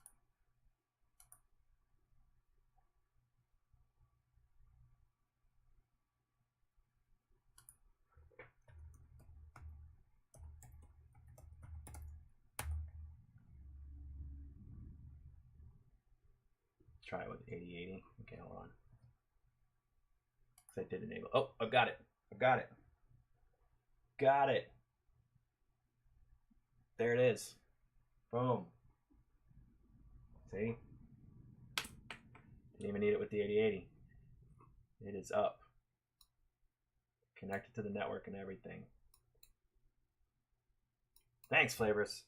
Try it with 8080. Okay, hold on. So I did enable. Oh, I've got it. I've got it. Got it. There it is. Boom. See? Didn't even need it with the 8080. It is up. Connected to the network and everything. Thanks, Flavors.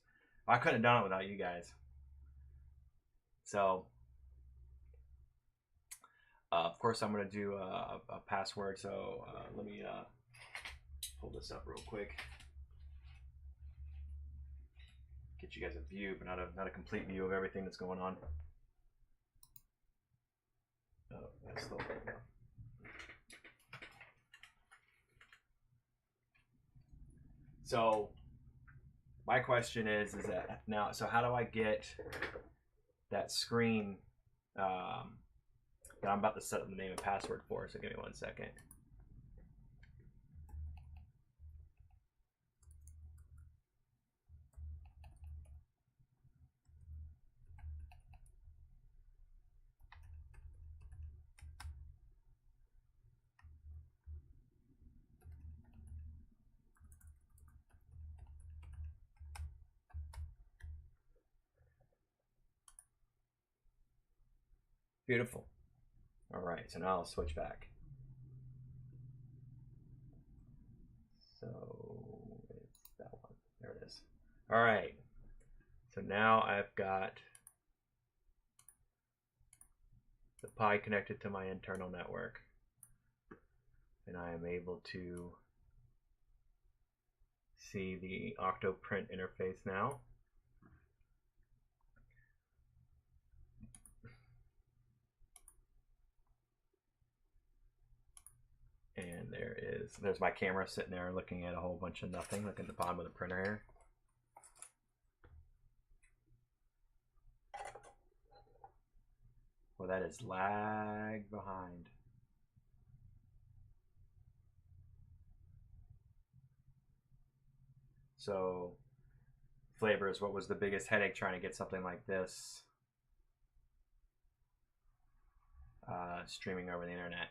I couldn't have done it without you guys. So, of course, I'm going to do a password. So let me pull this up real quick. Get you guys a view, but not a complete view of everything that's going on. Oh, that's still there. So my question is that now, so how do I get that screen that I'm about to set up the name and password for? So give me 1 second. Beautiful. All right, so now I'll switch back. So it's that one. There it is. All right. So now I've got the Pi connected to my internal network, and I am able to see the OctoPrint interface now. And there's my camera sitting there looking at a whole bunch of nothing. Look at the bottom of the printer here. Well, that is lag behind. So, Flavors, what was the biggest headache trying to get something like this streaming over the internet?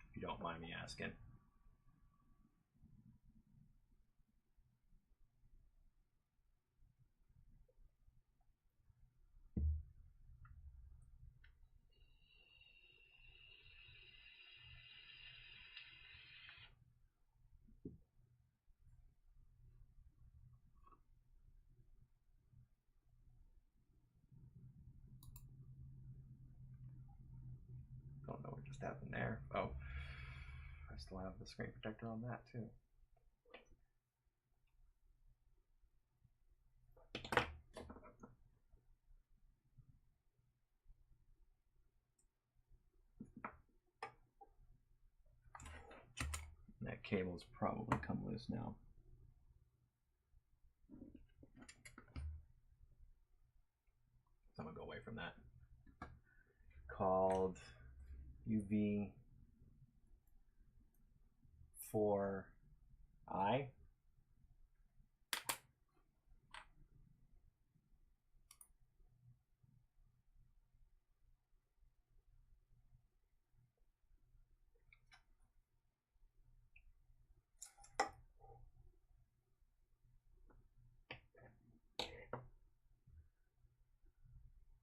If you don't mind me asking. Don't know what just happened there. Oh, I still have the screen protector on that too. That cable's probably come loose now. So I'm gonna go away from that. Called UV4I.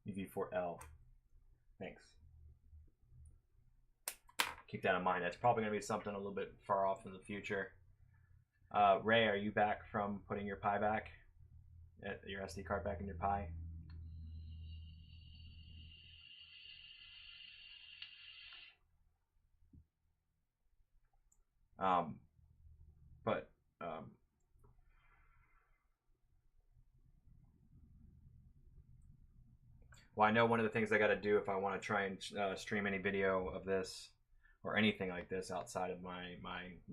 UV4L. Thanks. Keep that in mind. That's probably going to be something a little bit far off in the future. Ray, are you back from putting your Pi back? Your SD card back in your Pi? Well, I know one of the things I got to do if I want to try and stream any video of this or anything like this outside of my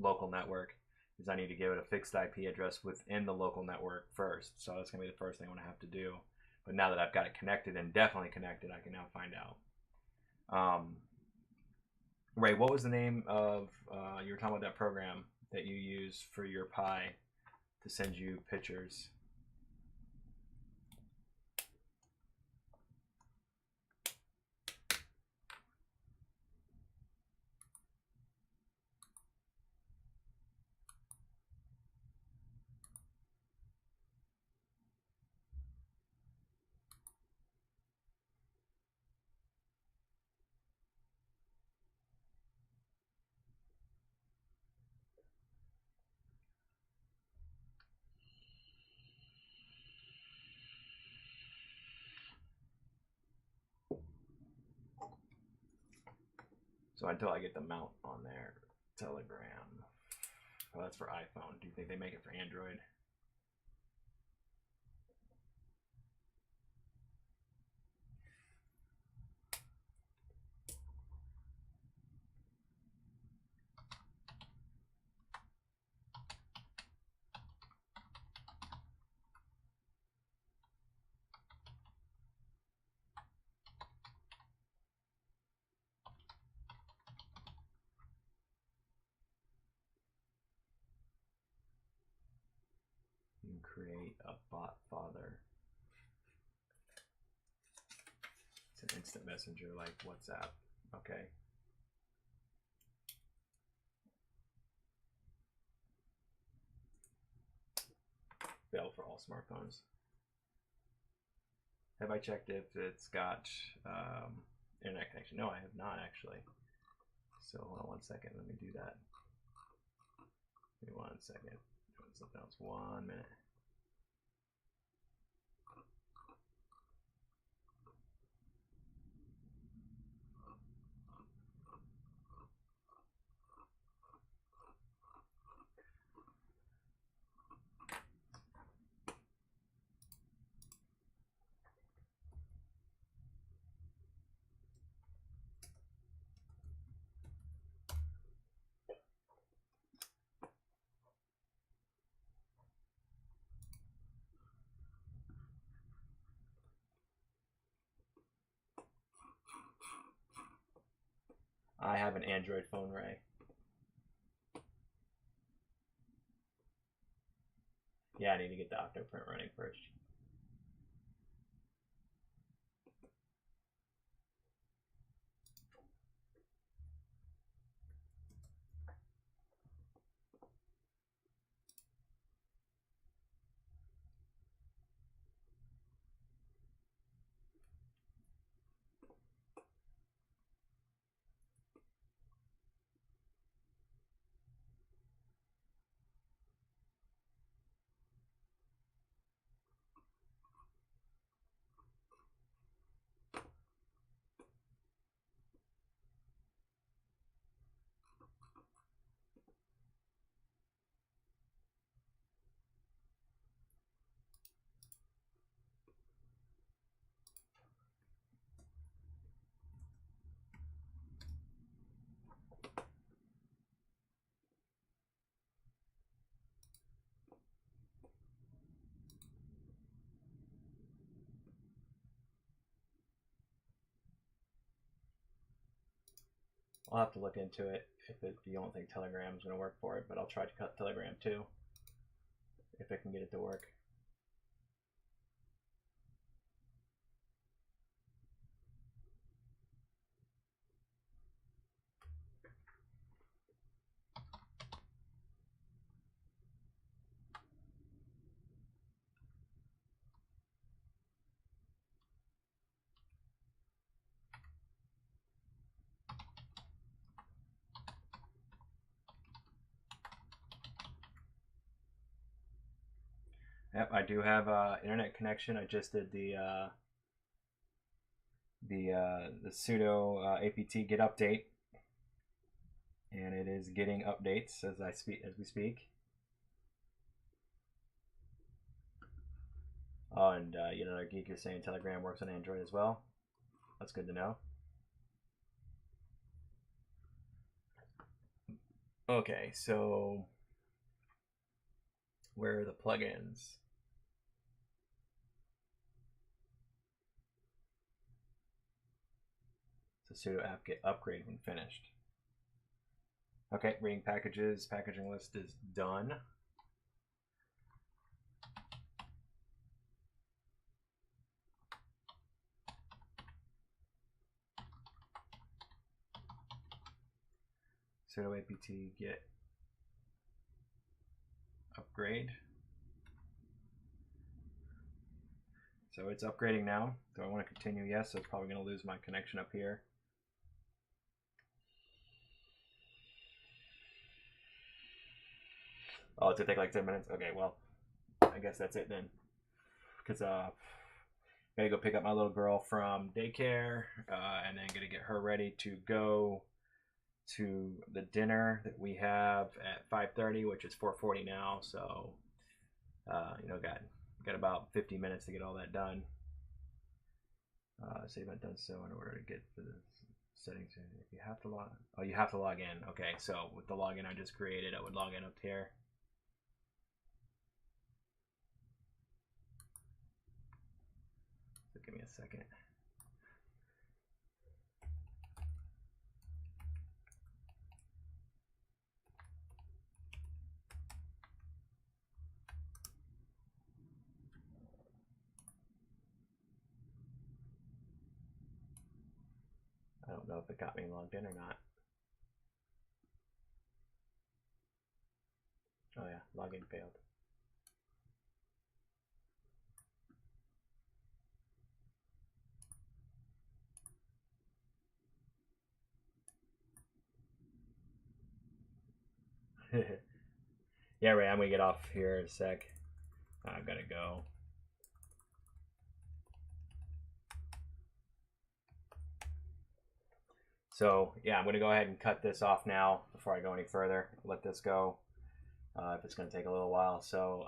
local network is I need to give it a fixed IP address within the local network first. So that's going to be the first thing I'm going to have to do. But now that I've got it connected and definitely connected, I can now find out. Ray, what was the name of, you were talking about that program that you use for your Pi to send you pictures? So until I get the mount on there, Telegram. Oh, that's for iPhone. Do you think they make it for Android? You can create a bot father. It's an instant messenger like WhatsApp. Okay. Available for all smartphones. Have I checked if it's got internet connection? No, I have not actually. So hold on 1 second. Let me do that. Give me 1 second. Doing something else. 1 minute. I have an Android phone, Ray. Yeah, I need to get the OctoPrint running first. I'll have to look into it if you don't think Telegram's going to work for it, but I'll try to cut Telegram too, if I can get it to work. Yep, I do have internet connection. I just did the sudo apt get update, and it is getting updates as we speak. Oh, and you know, Geek is saying Telegram works on Android as well. That's good to know. Okay, so where are the plugins? So sudo apt get upgrade when finished. Okay, reading packages, packaging list is done. Sudo apt get upgrade. So it's upgrading now. Do I want to continue? Yes, so it's probably going to lose my connection up here. Oh, it's going to take like 10 minutes? Okay, well, I guess that's it then. Because I got to go pick up my little girl from daycare and then going to get her ready to go to the dinner that we have at 5:30, which is 4:40 now. So, you know, got about 50 minutes to get all that done. Save not done so in order to get the settings. If you have to log, oh, you have to log in. Okay, so with the login I just created, I would log in up here. So give me a second. I don't know if it got me logged in or not. Oh yeah, login failed. Yeah, Ray, I'm gonna get off here in a sec. I've gotta go. So yeah, I'm gonna go ahead and cut this off now before I go any further. Let this go if it's gonna take a little while. So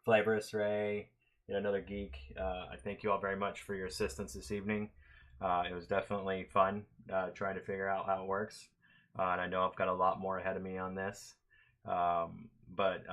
Flavorous Ray, you know, another geek. I thank you all very much for your assistance this evening. It was definitely fun trying to figure out how it works, and I know I've got a lot more ahead of me on this. But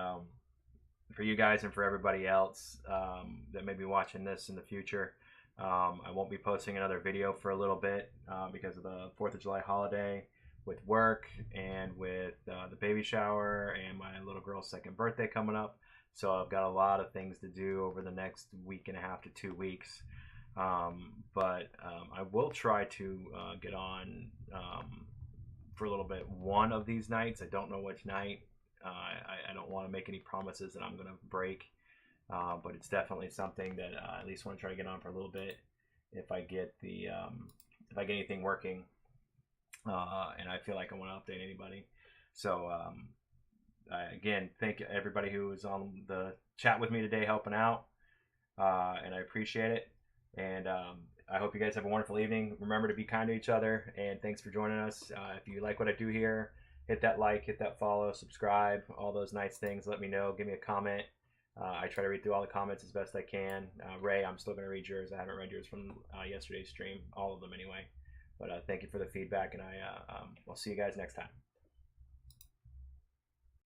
for you guys and for everybody else that may be watching this in the future, I won't be posting another video for a little bit because of the 4th of July holiday with work and with the baby shower and my little girl's 2nd birthday coming up. So I've got a lot of things to do over the next week and a half to 2 weeks. But I will try to get on for a little bit one of these nights. I don't know which night. I don't want to make any promises that I'm going to break. But it's definitely something that I at least want to try to get on for a little bit if I get the if I get anything working and I feel like I want to update anybody. So again, thank everybody who was on the chat with me today helping out, and I appreciate it. And I hope you guys have a wonderful evening. Remember to be kind to each other, and thanks for joining us. If you like what I do here, hit that like, hit that follow, subscribe, all those nice things. Let me know. Give me a comment. I try to read through all the comments as best I can. Ray, I'm still going to read yours. I haven't read yours from yesterday's stream, all of them anyway. But thank you for the feedback, and I'll see you guys next time.